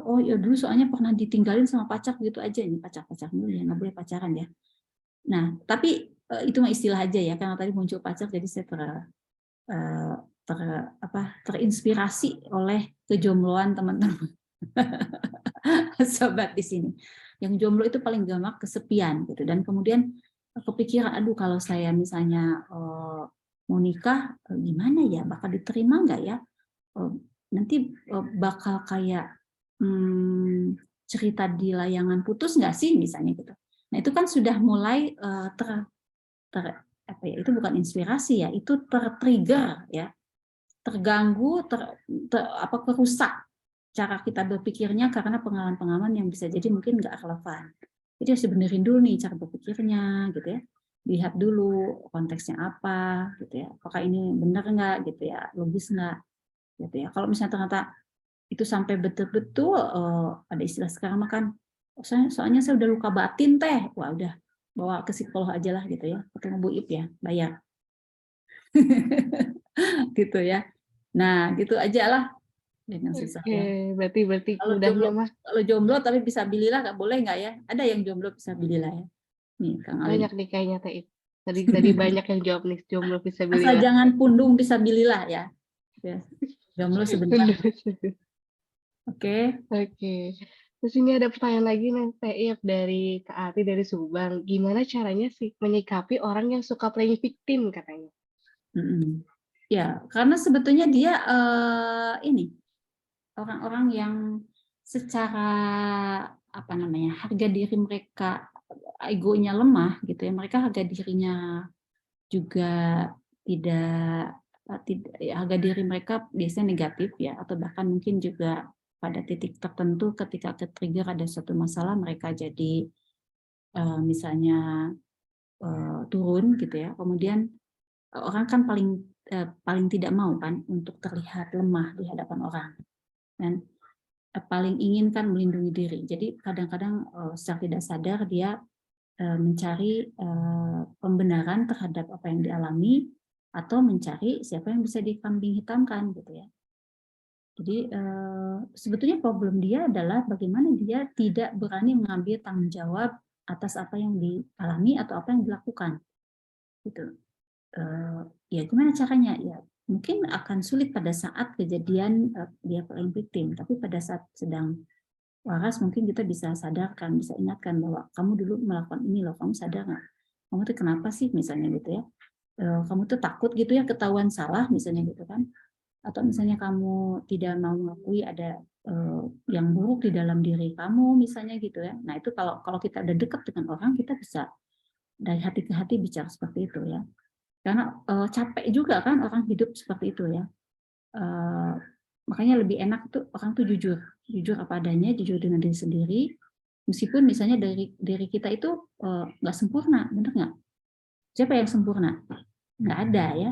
Oh ya dulu soalnya pernah ditinggalin sama pacar gitu aja, ini pacar dulu ya, nggak boleh pacaran ya. Nah, tapi itu mah istilah aja ya, karena tadi muncul pacar, jadi saya terinspirasi oleh kejombloan teman-teman sobat di sini. Yang jomblo itu paling gampang kesepian gitu, dan kemudian kepikiran, aduh kalau saya misalnya mau nikah, gimana ya, bakal diterima nggak ya? Nanti bakal kayak cerita di layangan putus nggak sih misalnya gitu. Nah itu kan sudah mulai itu bukan inspirasi ya, itu tertrigger ya, terganggu, kerusak cara kita berpikirnya karena pengalaman-pengalaman yang bisa jadi mungkin nggak relevan. Jadi harus benerin dulu nih cara berpikirnya gitu ya, lihat dulu konteksnya apa gitu ya, apakah ini benar nggak gitu ya, logis nggak gitu ya. Kalau misalnya ternyata itu sampai betul-betul ada istilah sekarang makan, soalnya saya udah luka batin teh, wah udah bawa ke psikolog aja lah gitu ya, ketemu Bu Ip ya, bayar. Gitu ya. Nah, gitu aja lah. Dengan susah ya. Berarti mudahnya mah Kalau jomblo tapi bisa bililah, nggak boleh nggak ya? Ada yang jomblo bisa bililah ya. Nih, Kang Alin. banyak nih kayaknya Teh. Tadi banyak yang jawab nih, jomblo Asal fisabilillah. jangan pundung bisa bililah ya. Jomblo sebentar. Oke. Oke. Terus ini ada pertanyaan lagi nih, Teh Ip, dari Kak Ati dari Subang. Gimana caranya sih menyikapi orang yang suka playing victim katanya? Ya, karena sebetulnya dia ini orang-orang yang secara apa namanya, harga diri mereka, egonya lemah gitu ya. Mereka harga dirinya juga tidak harga diri mereka biasanya negatif ya, atau bahkan mungkin juga pada titik tertentu ketika ke-trigger ada suatu masalah mereka jadi misalnya turun gitu ya. Kemudian orang kan paling tidak mau kan untuk terlihat lemah di hadapan orang. Dan paling inginkan melindungi diri. Jadi kadang-kadang secara tidak sadar dia mencari pembenaran terhadap apa yang dialami atau mencari siapa yang bisa dikambing hitamkan gitu ya. Jadi sebetulnya problem dia adalah bagaimana dia tidak berani mengambil tanggung jawab atas apa yang dialami atau apa yang dilakukan gitu. Ya gimana caranya ya, mungkin akan sulit pada saat kejadian dia paling victim, tapi pada saat sedang waras mungkin kita bisa sadarkan, bisa ingatkan bahwa kamu dulu melakukan ini loh, kamu sadar nggak? Kamu tuh kenapa sih misalnya gitu ya? Kamu tuh takut gitu ya ketahuan salah misalnya gitu kan? Atau misalnya kamu tidak mau mengakui ada yang buruk di dalam diri kamu misalnya gitu ya. Nah itu kalau kita udah dekat dengan orang, kita bisa dari hati ke hati bicara seperti itu ya. Karena capek juga kan orang hidup seperti itu ya. Makanya lebih enak tuh orang tuh jujur apa adanya, jujur dengan diri sendiri, meskipun misalnya dari kita itu nggak sempurna, benar nggak? Siapa yang sempurna? Nggak ada ya.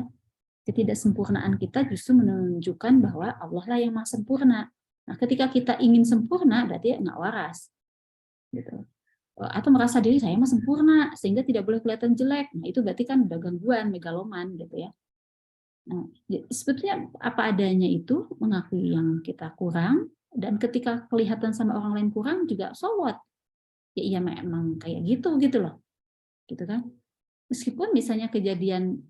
Ketidaksempurnaan kita justru menunjukkan bahwa Allah lah yang maha sempurna. Nah, ketika kita ingin sempurna, berarti nggak waras, gitu. Atau merasa diri saya mah sempurna sehingga tidak boleh kelihatan jelek. Nah, itu berarti kan udah gangguan, megaloman, gitu ya. Nah, sebetulnya apa adanya itu mengakui yang kita kurang, dan ketika kelihatan sama orang lain kurang juga so what? Ya iya memang kayak gitu loh. Gitu kan. Meskipun misalnya kejadian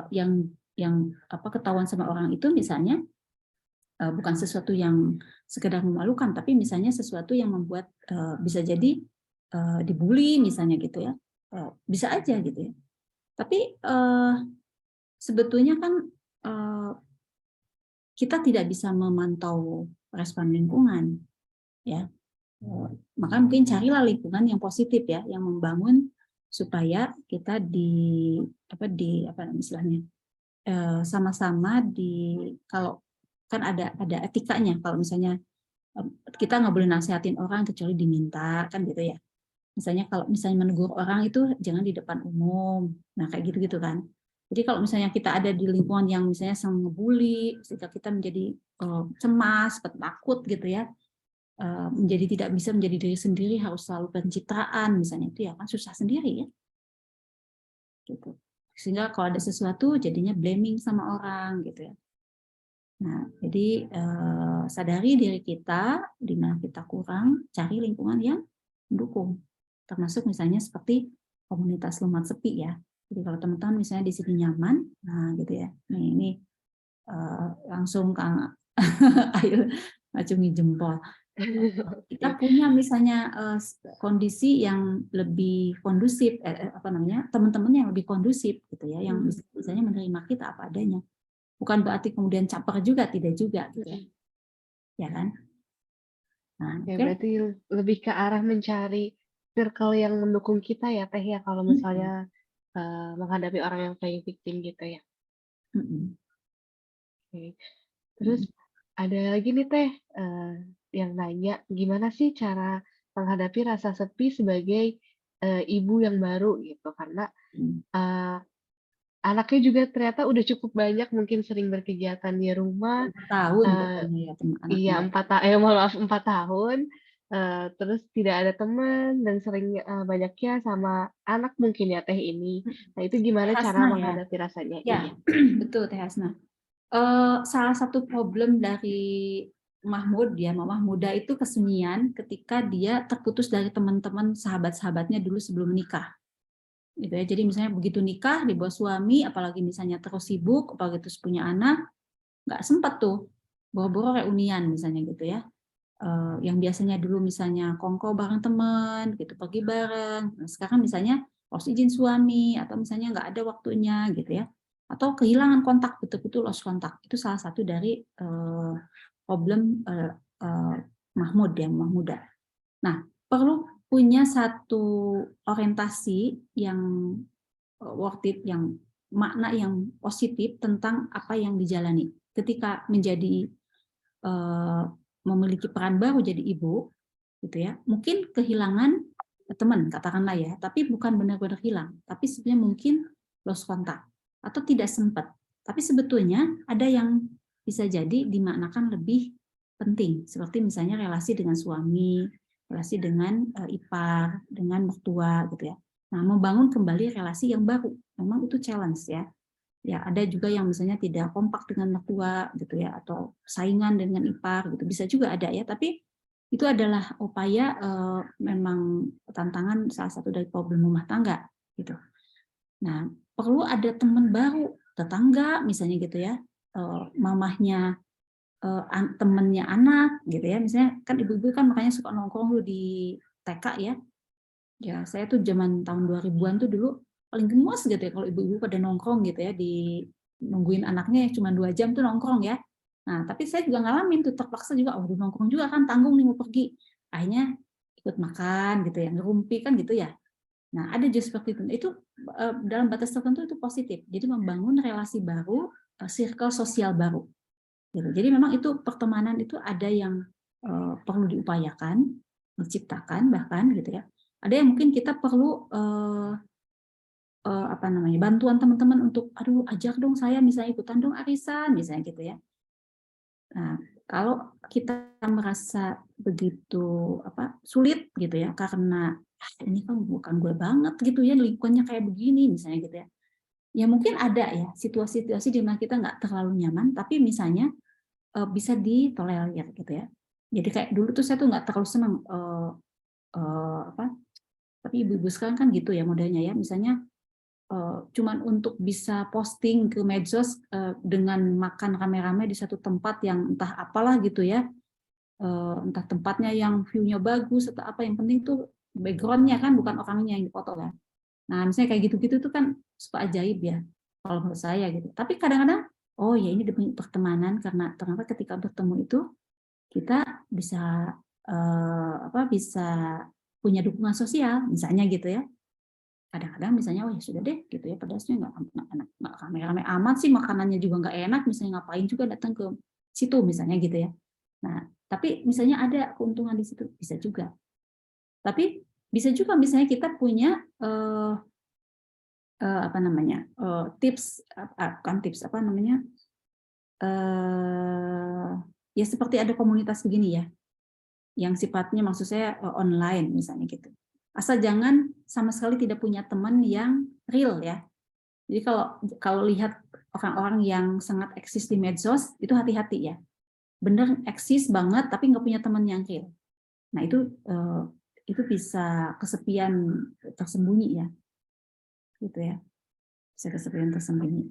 yang ketahuan sama orang itu misalnya bukan sesuatu yang sekedar memalukan, tapi misalnya sesuatu yang membuat bisa jadi dibully misalnya gitu ya. Bisa aja gitu ya. Tapi sebetulnya kan kita tidak bisa memantau respon lingkungan, ya. Maka mungkin carilah lingkungan yang positif ya, yang membangun supaya kita istilahnya sama-sama kalau kan ada etikanya, kalau misalnya kita nggak boleh nasihatin orang kecuali diminta kan gitu ya. Misalnya kalau misalnya menegur orang itu jangan di depan umum, nah kayak gitu kan. Jadi kalau misalnya kita ada di lingkungan yang misalnya sering ngebully, sehingga kita menjadi cemas, takut gitu ya, menjadi tidak bisa menjadi diri sendiri, harus selalu pencitraan misalnya, itu ya kan susah sendiri ya. Gitu. Sehingga kalau ada sesuatu jadinya blaming sama orang gitu ya. Nah, jadi sadari diri kita di mana kita kurang, cari lingkungan yang mendukung. Termasuk misalnya seperti komunitas lumat sepi ya. Jadi kalau teman-teman misalnya di sini nyaman, nah gitu ya. Ini langsung Kang ayo acungi jempol. Kita punya misalnya kondisi yang lebih kondusif, teman-teman yang lebih kondusif gitu ya, yang misalnya menerima kita apa adanya. Bukan berarti kemudian caper juga, tidak juga gitu ya. Ya kan? Nah, Ya, oke. berarti lebih ke arah mencari circle yang mendukung kita ya, Teh, ya, kalau misalnya menghadapi orang yang playing victim gitu ya. Oke. Terus ada lagi nih, Teh, yang nanya, gimana sih cara menghadapi rasa sepi sebagai ibu yang baru gitu? Karena anaknya juga ternyata udah cukup banyak, mungkin sering berkegiatan di rumah. 4 tahun eh, katanya ya teman Iya, anaknya. 4 tahun, terus tidak ada teman dan sering, banyaknya sama anak mungkin ya, Teh, ini. Nah, itu Teh gimana cara Hasna ya. menghadapi rasanya? Ya, Iya. betul Teh Hasna. Salah satu problem dari Mahmud ya, Mamah muda itu kesunyian ketika dia terputus dari teman-teman sahabat-sahabatnya dulu sebelum menikah. Gitu ya. Jadi misalnya begitu nikah di bawah suami, apalagi misalnya terus sibuk, apalagi terus punya anak, nggak sempat tuh boro-boro reunian misalnya gitu ya. Yang biasanya dulu misalnya kongko bareng teman, gitu pergi bareng. Nah, sekarang misalnya harus izin suami atau misalnya nggak ada waktunya gitu ya. Atau kehilangan kontak, betul-betul lost kontak. Itu salah satu dari problem Mahmud ya, Mahmuda. Nah, perlu punya satu orientasi yang worth it, yang makna yang positif tentang apa yang dijalani. Ketika menjadi memiliki peran baru jadi ibu, gitu ya, mungkin kehilangan teman, katakanlah ya, tapi bukan benar-benar hilang, tapi sebenarnya mungkin lost kontak atau tidak sempat. Tapi sebetulnya ada yang bisa jadi dimaknakan lebih penting, seperti misalnya relasi dengan suami, relasi dengan ipar, dengan mertua gitu ya. Nah, membangun kembali relasi yang baru, memang itu challenge ya. Ya, ada juga yang misalnya tidak kompak dengan mertua gitu ya, atau saingan dengan ipar gitu. Bisa juga ada ya, tapi itu adalah upaya memang tantangan salah satu dari problem rumah tangga gitu. Nah, perlu ada teman baru, tetangga misalnya gitu ya, mamahnya temennya anak gitu ya, misalnya kan ibu-ibu kan makanya suka nongkrong dulu di TK ya. Ya, saya tuh zaman tahun 2000-an tuh dulu paling gemes gitu ya kalau ibu-ibu pada nongkrong gitu ya, di nungguin anaknya cuma 2 jam tuh nongkrong ya. Nah, tapi saya juga ngalamin tuh terpaksa juga, oh nongkrong juga kan tanggung nih mau pergi. Akhirnya ikut makan gitu ya, ngerumpi kan gitu ya. Nah, ada juga seperti itu. Itu dalam batas tertentu itu positif. Jadi membangun relasi baru, circle sosial baru. Gitu. Jadi memang itu pertemanan itu ada yang perlu diupayakan, diciptakan bahkan gitu ya. Ada yang mungkin kita perlu apa namanya, bantuan teman-teman untuk, aduh ajak dong saya misalnya ikutan dong arisan misalnya gitu ya. Nah, kalau kita merasa begitu apa sulit gitu ya karena ini kan bukan gue banget gitu ya, lingkungannya kayak begini misalnya gitu ya. Ya mungkin ada ya situasi-situasi di mana kita nggak terlalu nyaman, tapi misalnya bisa ditolerir gitu ya. Jadi kayak dulu tuh saya tuh nggak terlalu senang apa, tapi ibu-ibu sekarang kan gitu ya modelnya ya, misalnya cuman untuk bisa posting ke medsos dengan makan rame-rame di satu tempat yang entah apalah gitu ya, entah tempatnya yang view-nya bagus atau apa, yang penting tuh background-nya kan bukan orangnya yang dipoto kan. Nah, misalnya kayak gitu-gitu tuh kan suka ajaib ya, kalau menurut saya gitu. Tapi kadang-kadang, oh ya ini demi pertemanan, karena ternyata ketika bertemu itu kita bisa bisa punya dukungan sosial, misalnya gitu ya. Kadang-kadang misalnya, oh ya sudah deh gitu ya, pedasnya nggak rame-rame amat sih, makanannya juga nggak enak, misalnya ngapain juga datang ke situ misalnya gitu ya. Nah, tapi misalnya ada keuntungan di situ, bisa juga. Tapi bisa juga misalnya kita punya apa namanya, tips, bukan tips, apa namanya, ya seperti ada komunitas begini ya, yang sifatnya maksud saya online misalnya gitu. Asal jangan sama sekali tidak punya teman yang real ya. Jadi kalau kalau lihat orang-orang yang sangat eksis di medsos, itu hati-hati ya. Bener eksis banget tapi nggak punya teman yang real. Nah itu bisa kesepian tersembunyi ya, gitu ya. Bisa kesepian tersembunyi.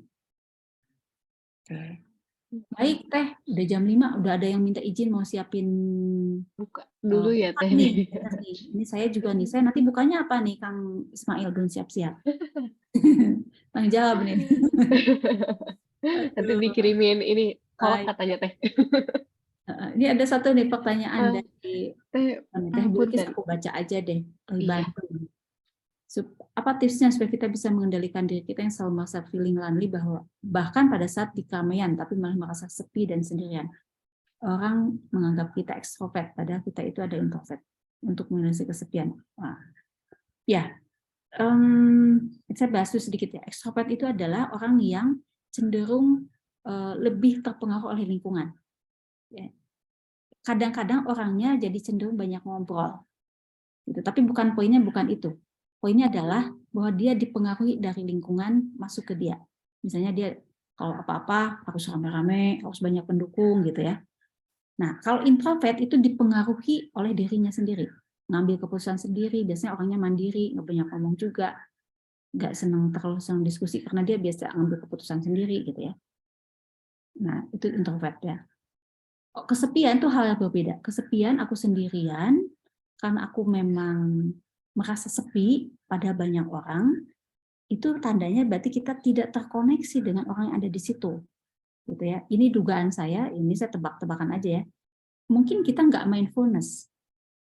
Oke. Baik Teh, udah jam 5, udah ada yang minta izin mau siapin Buka dulu ya buka Teh nih. nih. Bener nih. Ini saya juga nih, saya nanti bukanya apa nih Kang Ismail, belum siap-siap. Tanggung jawab nih. Nanti Aduh, dikirimin ini kolak baik. katanya Teh. Ini ada satu nih pertanyaan Eh, dari Teh, Teh Bilkis, punten. aku baca aja deh dari Iya. Bandung. Apa tipsnya supaya kita bisa mengendalikan diri kita yang selalu merasa feeling lonely, bahwa bahkan pada saat di keramaian tapi malah merasa sepi dan sendirian. Orang menganggap kita ekstrovert, padahal kita itu ada introvert, untuk mengatasi kesepian. Nah, ya, saya bahas dulu sedikit ya. Ekstrovert itu adalah orang yang cenderung lebih terpengaruh oleh lingkungan. Ya. Kadang-kadang orangnya jadi cenderung banyak ngobrol. Gitu. Tapi poinnya bukan itu. Poinnya adalah bahwa dia dipengaruhi dari lingkungan masuk ke dia. Misalnya dia kalau apa-apa harus rame-rame, harus banyak pendukung gitu ya. Nah, kalau introvert itu dipengaruhi oleh dirinya sendiri. Ngambil keputusan sendiri, biasanya orangnya mandiri, nggak banyak ngomong juga, nggak terlalu senang diskusi karena dia biasa ngambil keputusan sendiri gitu ya. Nah, itu introvert ya. Kesepian itu hal yang berbeda. Kesepian aku sendirian, karena aku memang merasa sepi pada banyak orang, itu tandanya berarti kita tidak terkoneksi dengan orang yang ada di situ. Gitu ya. Ini dugaan saya, ini saya tebak-tebakan aja ya. Mungkin kita nggak mindfulness,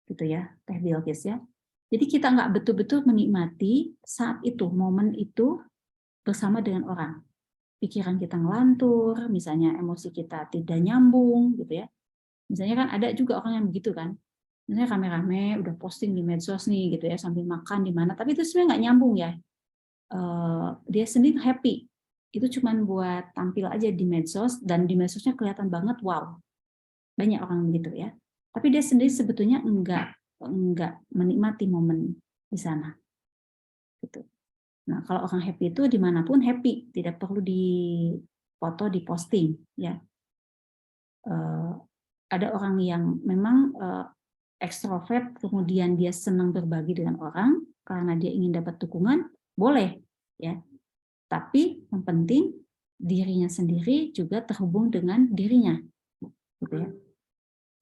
gitu ya, Teh Bilkis ya. Jadi kita nggak betul-betul menikmati saat itu, momen itu bersama dengan orang. Pikiran kita ngelantur, misalnya emosi kita tidak nyambung, gitu ya. Misalnya kan ada juga orang yang begitu kan, misalnya rame-rame udah posting di medsos nih gitu ya, sambil makan di mana, tapi itu sebenarnya nggak nyambung ya. Dia sendiri happy, itu cuman buat tampil aja di medsos, dan di medsosnya kelihatan banget wow. Banyak orang begitu ya. Tapi dia sendiri sebetulnya enggak menikmati momen di sana. Gitu. Nah, kalau orang happy itu dimanapun happy, tidak perlu dipoto, diposting. Ya, ada orang yang memang ekstrovert, kemudian dia senang berbagi dengan orang karena dia ingin dapat dukungan, boleh, ya. Tapi yang penting dirinya sendiri juga terhubung dengan dirinya, gitu ya.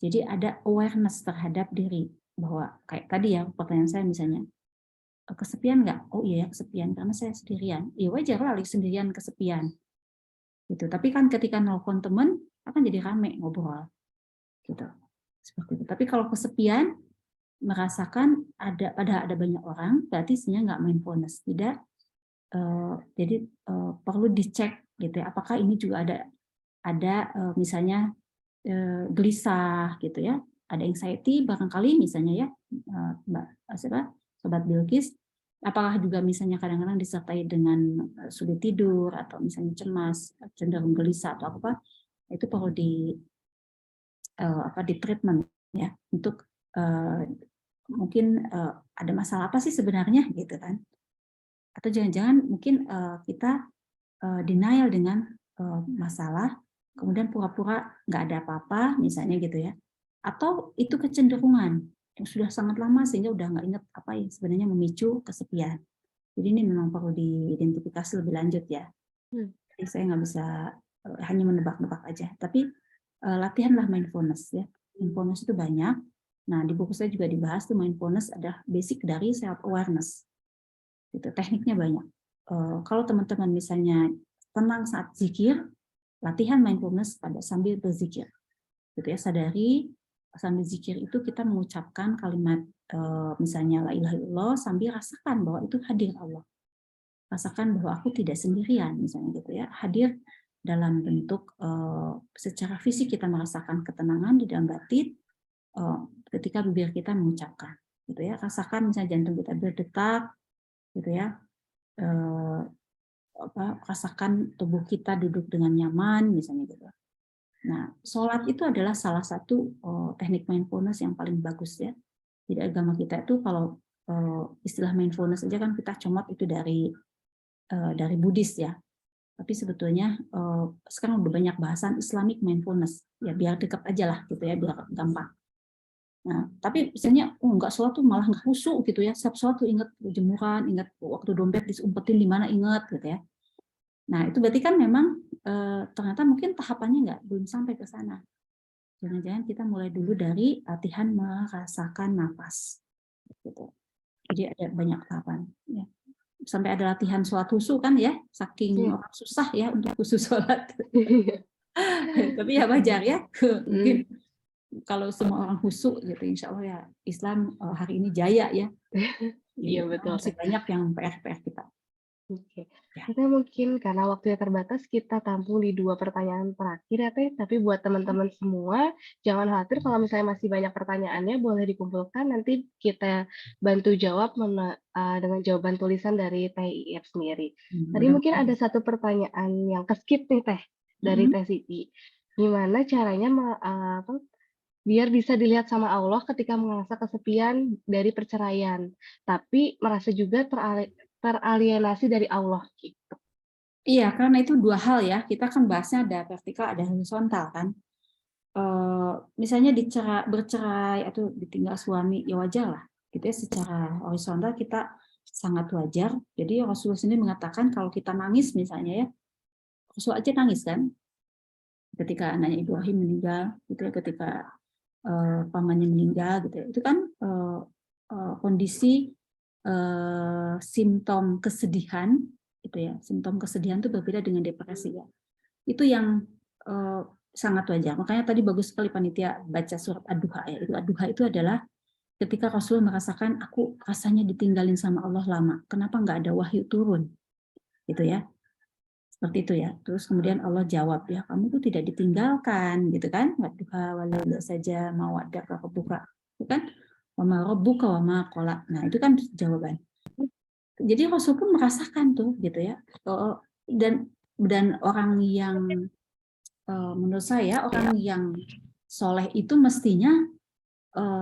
Jadi ada awareness terhadap diri bahwa kayak tadi ya pertanyaan saya misalnya, kesepian nggak? Oh iya ya kesepian karena saya sendirian. Ya wajar lah sendirian kesepian. Gitu. Tapi kan ketika nelfon teman akan jadi rame ngobrol. Gitu. Seperti itu. Tapi kalau kesepian merasakan ada banyak orang berarti sebenarnya nggak mindfulness. Tidak. Jadi perlu dicek gitu ya. Apakah ini juga ada misalnya gelisah gitu ya. Ada anxiety barangkali misalnya ya Mbak Sobat Bilkis, apakah juga misalnya kadang-kadang disertai dengan sulit tidur atau misalnya cemas, cenderung gelisah atau apa, itu perlu di treatment ya untuk mungkin ada masalah apa sih sebenarnya gitu kan? Atau jangan-jangan mungkin kita denial dengan masalah, kemudian pura-pura nggak ada apa-apa misalnya gitu ya, atau itu kecenderungan yang sudah sangat lama sehingga udah nggak ingat apa yang sebenarnya memicu kesepian. Jadi ini memang perlu diidentifikasi lebih lanjut ya. Jadi saya nggak bisa hanya menebak-nebak aja, tapi latihanlah mindfulness ya. Mindfulness itu banyak. Nah di buku saya juga dibahas tuh mindfulness ada basic dari self awareness. Itu tekniknya banyak. Kalau teman-teman misalnya tenang saat zikir, latihan mindfulness pada sambil berzikir. Gitu ya, sadari sambil zikir itu kita mengucapkan kalimat misalnya la ilaha illallah sambil rasakan bahwa itu hadir Allah. Rasakan bahwa aku tidak sendirian misalnya gitu ya. Hadir dalam bentuk secara fisik kita merasakan ketenangan di dalam batin ketika bibir kita mengucapkan gitu ya. Rasakan misalnya jantung kita berdetak gitu ya. Rasakan tubuh kita duduk dengan nyaman misalnya gitu. Nah, sholat itu adalah salah satu teknik mindfulness yang paling bagus ya. Jadi agama kita itu kalau istilah mindfulness aja kan kita comot itu dari Buddhis ya. Tapi sebetulnya sekarang udah banyak bahasan Islamic mindfulness ya biar dekat aja lah gitu ya biar gampang. Nah, tapi misalnya enggak sholat tuh malah nggak khusyuk gitu ya. Setiap sholat tuh ingat jemuran, ingat waktu dompet diumpetin di mana ingat gitu ya. Nah, itu berarti kan memang ternyata mungkin tahapannya belum sampai ke sana. Jangan-jangan kita mulai dulu dari latihan merasakan nafas. Gitu. Jadi ada banyak tahapan. Ya. Sampai ada latihan sholat khusyuk kan ya, saking orang susah ya untuk khusyuk sholat. Tapi ya wajar ya, mungkin kalau semua orang khusyuk gitu, insya Allah ya Islam hari ini jaya ya. Iya betul. Masih banyak yang PR kita. Oke, Teh mungkin karena waktunya terbatas kita tampung di 2 pertanyaan terakhir ya Teh, tapi buat teman-teman semua jangan khawatir kalau misalnya masih banyak pertanyaannya boleh dikumpulkan nanti kita bantu jawab dengan jawaban tulisan dari Teh IF sendiri. Tadi mungkin ada satu pertanyaan yang ke-skip nih Teh dari Teh Siti. Gimana caranya biar bisa dilihat sama Allah ketika merasa kesepian dari perceraian, tapi merasa juga teralienasi dari Allah gitu. Iya, karena itu dua hal ya. Kita kan bahasnya ada vertikal, ada horizontal kan. Misalnya bercerai atau ditinggal suami, ya wajar lah. Gitu ya, secara horizontal kita sangat wajar. Jadi Rasulullah sendiri mengatakan kalau kita nangis misalnya ya, Rasul aja nangis kan. Ketika anaknya Ibrahim meninggal, gitu ya, ketika pamannya meninggal, gitu ya. Itu kan kondisi simptom kesedihan itu ya, simptom kesedihan itu berbeda dengan depresi ya. Itu yang sangat wajar. Makanya tadi bagus sekali panitia baca surat Ad-Duha ya. Itu Ad-Duha itu adalah ketika Rasul merasakan aku rasanya ditinggalin sama Allah lama. Kenapa nggak ada wahyu turun? Gitu ya. Seperti itu ya. Terus kemudian Allah jawab ya, kamu tuh tidak ditinggalkan gitu kan. Ad-Duha walaula saja mawaddaka rabbuka. Itu kan wama rabbuka wama qala. Nah, itu kan jawaban. Jadi Rasul pun merasakan tuh gitu ya. Dan orang yang menurut saya orang yang soleh itu mestinya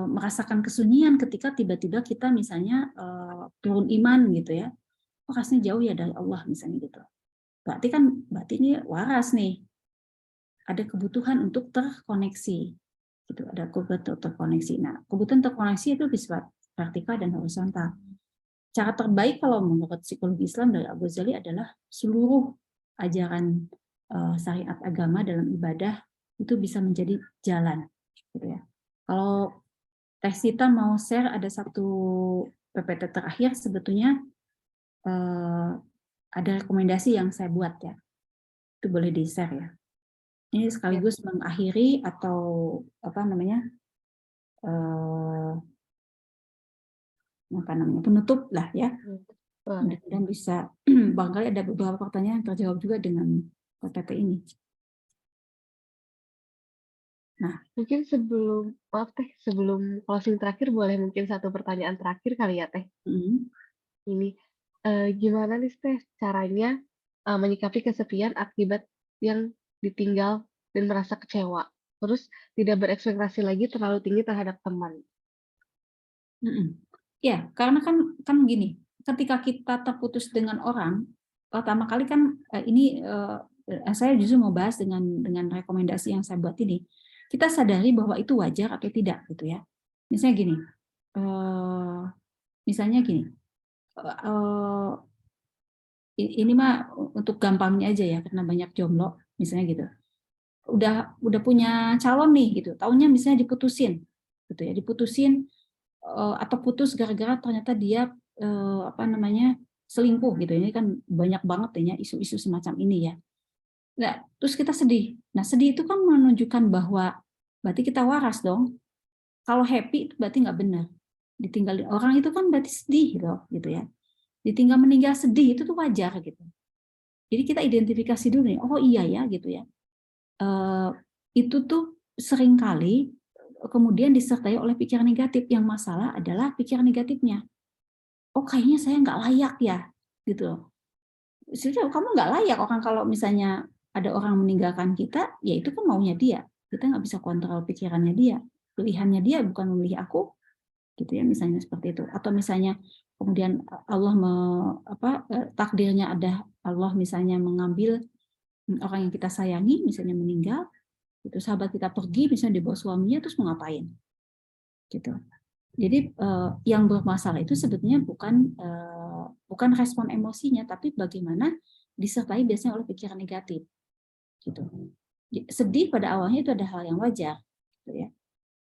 merasakan kesunyian ketika tiba-tiba kita misalnya turun iman gitu ya. Oh, rasanya jauh ya dari Allah misalnya gitu. Berarti ini waras nih. Ada kebutuhan untuk terkoneksi. Gitu, ada kebutuhan terkoneksi. Nah, kebutuhan terkoneksi itu bersifat vertikal dan horizontal. Cara terbaik kalau menurut psikologi Islam dari Abu Ghazali adalah seluruh ajaran syariat agama dalam ibadah itu bisa menjadi jalan. Gitu ya. Kalau Teh Sita mau share ada satu PPT terakhir sebetulnya ada rekomendasi yang saya buat ya. Itu boleh di-share ya. Ini sekaligus mengakhiri atau apa namanya penutup lah ya. Dan bisa barangkali ada beberapa pertanyaan yang terjawab juga dengan PPT ini. Nah, Mungkin sebelum closing terakhir boleh mungkin satu pertanyaan terakhir kali ya Teh. Ini gimana nih Teh caranya menyikapi kesepian akibat yang ditinggal dan merasa kecewa, terus tidak berekspektasi lagi terlalu tinggi terhadap teman. Ya, karena kan gini, ketika kita terputus dengan orang, pertama kali kan ini saya justru mau bahas dengan rekomendasi yang saya buat ini. Kita sadari bahwa itu wajar atau tidak gitu ya. Misalnya gini, ini mah untuk gampangnya aja ya karena banyak jomblo misalnya gitu. Udah punya calon nih gitu, taunya misalnya diputusin gitu ya, atau putus gara-gara ternyata dia selingkuh gitu. Ini kan banyak banget ya isu-isu semacam ini ya. Nah, terus kita sedih. Nah, sedih itu kan menunjukkan bahwa berarti kita waras dong. Kalau happy itu berarti nggak benar. Ditinggalin orang itu kan berarti sedih gitu ya. Ditinggal meninggal sedih itu tuh wajar gitu. Jadi kita identifikasi dulu nih, oh iya ya gitu ya. Itu tuh seringkali kemudian disertai oleh pikiran negatif. Yang masalah adalah pikiran negatifnya. Oh kayaknya saya nggak layak ya, gitu. Sudah, kamu nggak layak. Orang kalau misalnya ada orang meninggalkan kita, ya itu kan maunya dia. Kita nggak bisa kontrol pikirannya dia. Pilihannya dia bukan memilih aku, gitu ya, misalnya seperti itu. Atau misalnya kemudian Allah takdirnya ada Allah misalnya mengambil orang yang kita sayangi, misalnya meninggal, itu sahabat kita pergi, misalnya dibawa suaminya, terus mau ngapain? Gitu. Jadi yang bermasalah itu sebetulnya bukan respon emosinya, tapi bagaimana disertai biasanya oleh pikiran negatif. Gitu. Sedih pada awalnya itu ada hal yang wajar. Gitu ya.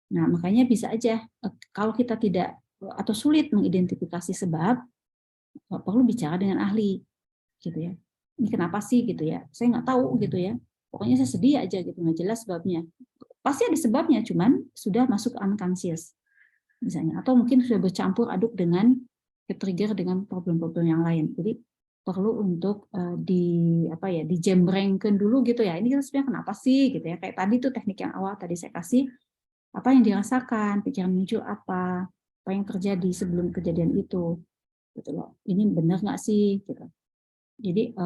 Nah makanya bisa aja kalau kita tidak atau sulit mengidentifikasi sebab, perlu bicara dengan ahli. Gitu ya. Ini kenapa sih gitu ya? Saya nggak tahu gitu ya. Pokoknya saya sedih aja gitu, nggak jelas sebabnya. Pasti ada sebabnya, cuman sudah masuk unconscious misalnya, atau mungkin sudah bercampur aduk dengan ke-trigger dengan problem-problem yang lain. Jadi perlu untuk dijembrengkan dulu gitu ya. Ini sebenarnya kenapa sih gitu ya? Kayak tadi tuh teknik yang awal tadi saya kasih, apa yang dirasakan, pikiran muncul apa yang terjadi sebelum kejadian itu, gitu loh. Ini benar nggak sih? Gitu. Jadi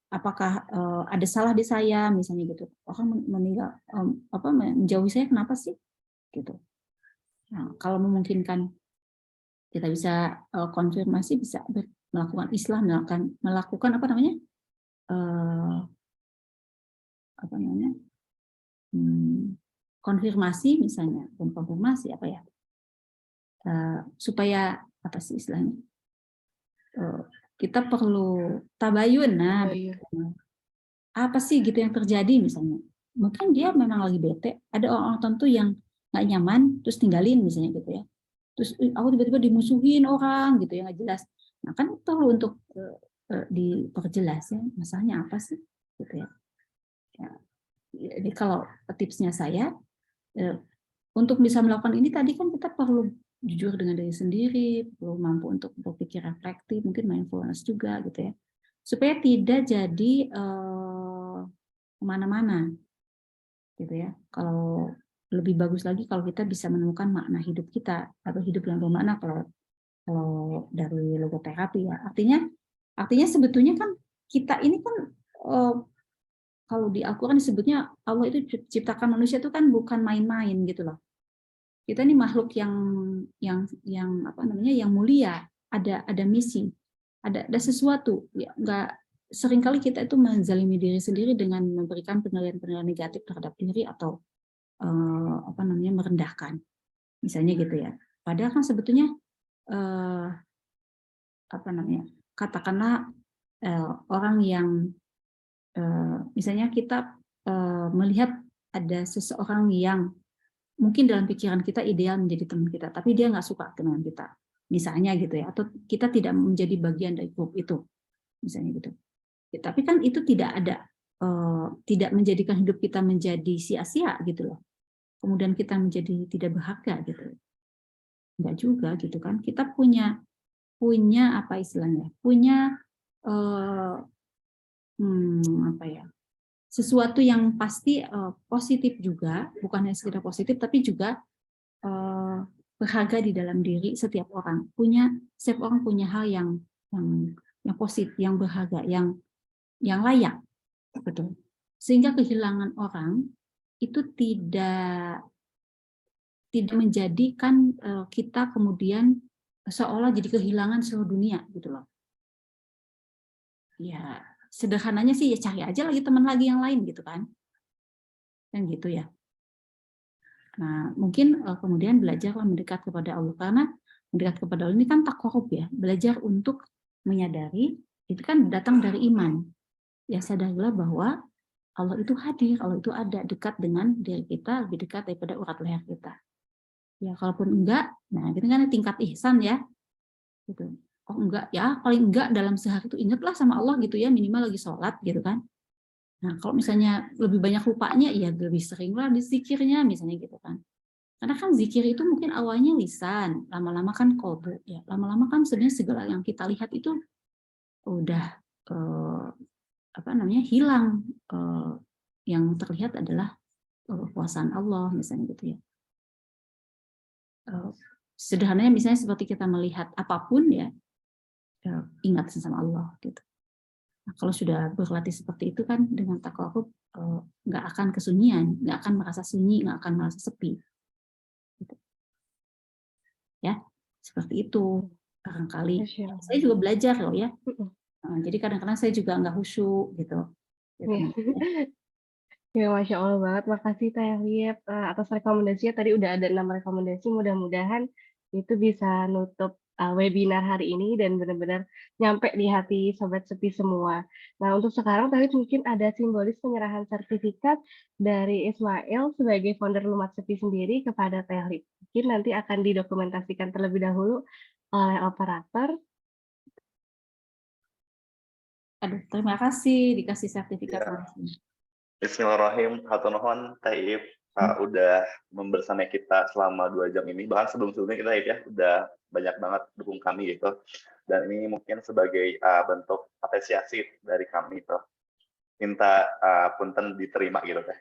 apakah ada salah di saya misalnya gitu? Orang meninggal menjauhi saya kenapa sih? Gitu. Nah, kalau memungkinkan kita bisa konfirmasi, bisa melakukan islah, melakukan konfirmasi misalnya, dan konfirmasi supaya apa sih istilahnya? Kita perlu tabayun. Nah, apa sih gitu yang terjadi misalnya? Mungkin dia memang lagi bete, ada orang-orang tertentu yang nggak nyaman, terus tinggalin misalnya gitu ya. Terus aku tiba-tiba dimusuhin orang gitu ya, nggak jelas. Nah kan perlu untuk diperjelas ya, masalahnya apa sih gitu ya. Jadi kalau tipsnya saya untuk bisa melakukan ini tadi kan kita perlu jujur dengan diri sendiri, perlu mampu untuk berpikir reflektif, mungkin mindfulness juga gitu ya, supaya tidak jadi kemana-mana gitu ya. Kalau lebih bagus lagi kalau kita bisa menemukan makna hidup kita atau hidup yang bermakna kalau dari logoterapi ya. Artinya sebetulnya kan kita ini kan kalau di Al-Quran disebutnya Allah itu ciptakan manusia itu kan bukan main-main gitu loh. Kita ini makhluk yang apa namanya, yang mulia, ada misi, ada sesuatu. Ya, nggak, seringkali kita itu menzalimi diri sendiri dengan memberikan penilaian-penilaian negatif terhadap diri atau apa namanya, merendahkan, misalnya gitu ya. Padahal kan sebetulnya apa namanya, katakanlah orang yang misalnya kita melihat ada seseorang yang mungkin dalam pikiran kita ideal menjadi teman kita, tapi dia nggak suka dengan kita, misalnya gitu ya, atau kita tidak menjadi bagian dari grup itu, misalnya gitu. Ya, tapi kan itu tidak menjadikan hidup kita menjadi sia-sia gitu loh. Kemudian kita menjadi tidak berharga gitu. Enggak juga gitu kan. Kita punya apa istilahnya? Punya apa ya? Sesuatu yang pasti positif juga, bukan hanya sekedar positif, tapi juga berharga di dalam diri setiap orang. Setiap orang punya hal yang positif, yang berharga, yang layak, betul. Sehingga kehilangan orang itu tidak menjadikan kita kemudian seolah jadi kehilangan seluruh dunia gitu loh. Ya, sederhananya sih ya cari aja lagi teman lagi yang lain gitu kan gitu ya. Nah, mungkin kemudian belajarlah mendekat kepada Allah, karena mendekat kepada Allah ini kan takarub ya, belajar untuk menyadari itu kan datang dari iman. Ya, sadarilah bahwa Allah itu hadir, Allah itu ada dekat dengan diri kita, lebih dekat daripada urat leher kita. Ya, kalaupun enggak, nah itu kan tingkat ihsan ya. Gitu. Oh enggak ya, paling enggak dalam sehari itu ingatlah sama Allah gitu ya, minimal lagi sholat gitu kan. Nah, kalau misalnya lebih banyak lupanya, ya lebih seringlah dizikirnya misalnya gitu kan. Karena kan zikir itu mungkin awalnya lisan, lama-lama kan kolbu, ya. Lama-lama kan sebenarnya segala yang kita lihat itu udah apa namanya, hilang. Yang terlihat adalah kekuasaan Allah misalnya gitu ya. Sederhananya misalnya seperti kita melihat apapun ya, ingat sama Allah gitu. Nah, kalau sudah berlatih seperti itu kan dengan takarub nggak akan kesunyian, nggak akan merasa sunyi, nggak akan merasa sepi. Gitu. Ya, seperti itu barangkali. Saya juga belajar loh ya. Jadi kadang-kadang saya juga nggak khusyuk gitu. Ya, Masya Allah banget. Makasih Teh Liep atas rekomendasinya. Tadi udah ada 6 rekomendasi. Mudah-mudahan itu bisa nutup webinar hari ini dan benar-benar nyampe di hati Sobat Sepi semua. Nah, untuk sekarang tadi mungkin ada simbolis penyerahan sertifikat dari Ismail sebagai founder Lumat Sepi sendiri kepada Teh Liep. Mungkin nanti akan didokumentasikan terlebih dahulu oleh operator. Aduh, terima kasih dikasih sertifikat langsung. Bismillahirrahmanirrahim. Hatur nuhun Teh Iip udah membersamai kita selama 2 jam ini. Bahkan sebelum-sebelumnya kita ya udah banyak banget dukung kami gitu. Dan ini mungkin sebagai bentuk apresiasi dari kami tuh. Minta punten diterima gitu Teh.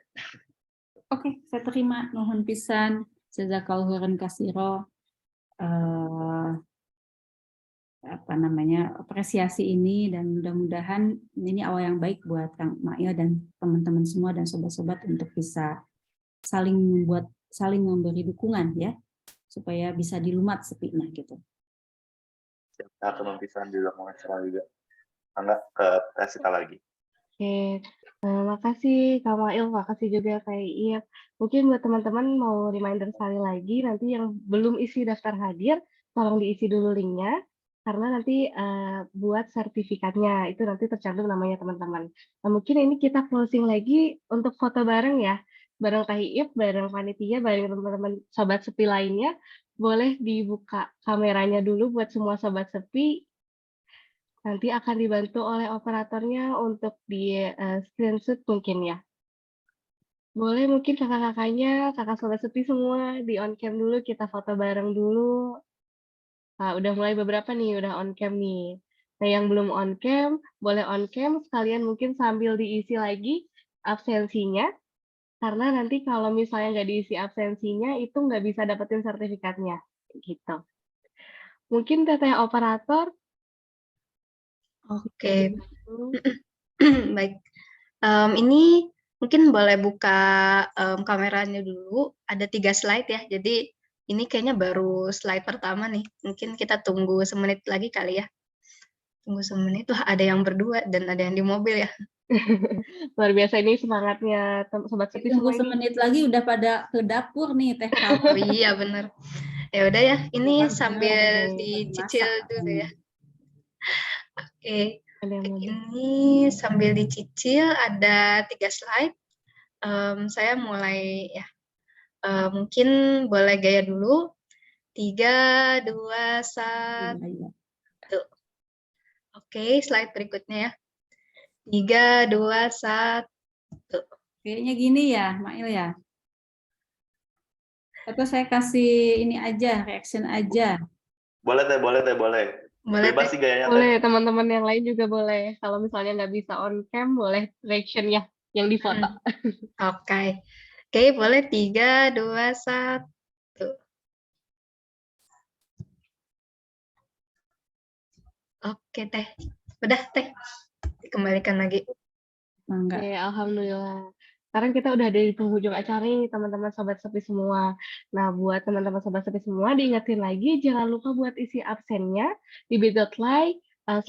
Oke, saya terima. Nuhun pisan. Jazakallahu khairan katsiro. Apa namanya, apresiasi ini, dan mudah-mudahan ini awal yang baik buat Kang Mail dan teman-teman semua dan sobat-sobat untuk bisa saling memberi dukungan ya, supaya bisa dilumat sepinya gitu. Siap, teman pisan juga mau juga. Enggak ke Tesita lagi. Oke, makasih Kak Mail, makasih juga Kak Iep. Mungkin buat teman-teman mau reminder sekali lagi, nanti yang belum isi daftar hadir, tolong diisi dulu linknya, karena nanti buat sertifikatnya, itu nanti tercantum namanya teman-teman. Nah, mungkin ini kita closing lagi untuk foto bareng ya, bareng Kak Iep, bareng panitia, bareng teman-teman Sobat Sepi lainnya. Boleh dibuka kameranya dulu buat semua Sobat Sepi. Nanti akan dibantu oleh operatornya untuk di screenshot mungkin ya. Boleh mungkin kakak-kakaknya, kakak Sobat Sepi semua di on cam dulu, kita foto bareng dulu. Nah, udah mulai beberapa nih, udah on cam nih. Nah, yang belum on cam, boleh on cam, sekalian mungkin sambil diisi lagi absensinya. Karena nanti kalau misalnya nggak diisi absensinya, itu nggak bisa dapetin sertifikatnya. Gitu. Mungkin teteh operator. Oke. Baik. Ini mungkin boleh buka kameranya dulu. Ada 3 slide ya. Jadi ini kayaknya baru slide pertama nih. Mungkin kita tunggu semenit lagi kali ya. Tunggu semenit. Wah, ada yang berdua dan ada yang di mobil ya. Luar biasa ini semangatnya Sobat Sepi Tunggu semua ini. semenit lagi udah pada ke dapur nih Teh Kak. Oh iya bener. Ya udah ya. Ini Bener, sambil bener. dicicil Masak dulu ya. katanya. Oke. Ada yang mau Ini sambil dicicil ada 3 slide. Saya mulai ya. Mungkin boleh gaya dulu. 3, 2, 1. Iya, iya. Oke, slide berikutnya ya. 3, 2, 1. Kayaknya gini ya, Mail ya. Atau saya kasih ini aja, reaction aja. Boleh Teh, boleh Teh, boleh. Boleh Bebas Teh? sih gayanya Teh. Boleh, teman-teman yang lain juga boleh. Kalau misalnya nggak bisa on cam, boleh reaction ya yang di foto. Oke. Oke, boleh 3, 2, 1. Oke, Teh. Udah, Teh. Dikembalikan lagi. Mangga. Oke, alhamdulillah. Sekarang kita udah ada di penghujung acara nih, teman-teman Sobat Sepi semua. Nah, buat teman-teman Sobat Sepi semua, diingetin lagi, jangan lupa buat isi absennya di bit.ly/dh_po_si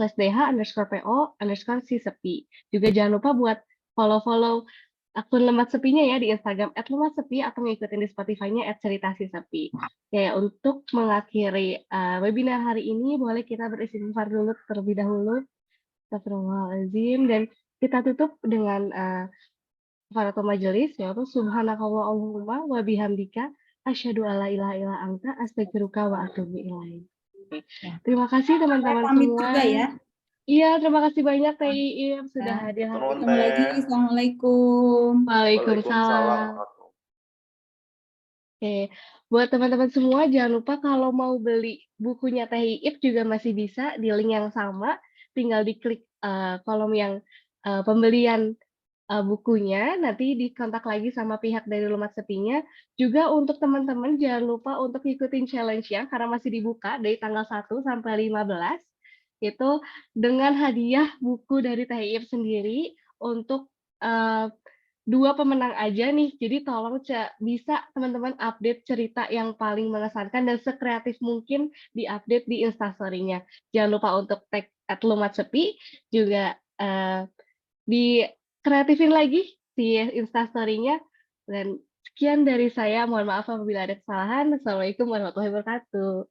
sepi. Juga jangan lupa buat follow-follow akun Lemat Sepinya ya di Instagram @lematsepi atau ngikutin di Spotify-nya @ceritasisepi. Oke, untuk mengakhiri webinar hari ini, boleh kita beristighfar dulu terlebih dahulu. Astagfirullahaladzim. Dan kita tutup dengan kafaratul majelis, yaitu subhanakallahumma wa bihamdika asyhadu alla ilaha illa anta astaghfiruka wa atubu ilaik. Ya. Terima kasih Saya teman-teman pamit semua. juga ya. Iya, terima kasih banyak Teh Iim sudah Ya. hadir hari Nuhun, ini. Ketemu lagi. Teh. Assalamualaikum. Waalaikumsalam. Oke, buat teman-teman semua jangan lupa kalau mau beli bukunya Teh Iip juga masih bisa di link yang sama, tinggal diklik kolom yang pembelian bukunya, nanti dikontak lagi sama pihak dari Lemat Sepinya. Juga untuk teman-teman jangan lupa untuk ikutin challenge-nya karena masih dibuka dari tanggal 1 sampai 15. Itu dengan hadiah buku dari Teh Iip sendiri untuk 2 pemenang aja nih. Jadi tolong bisa teman-teman update cerita yang paling mengesankan dan sekreatif mungkin di-update di Instastory-nya. Jangan lupa untuk tag @lematsepi, juga dikreatifin lagi si Instastory-nya. Dan sekian dari saya, mohon maaf apabila ada kesalahan. Assalamualaikum warahmatullahi wabarakatuh.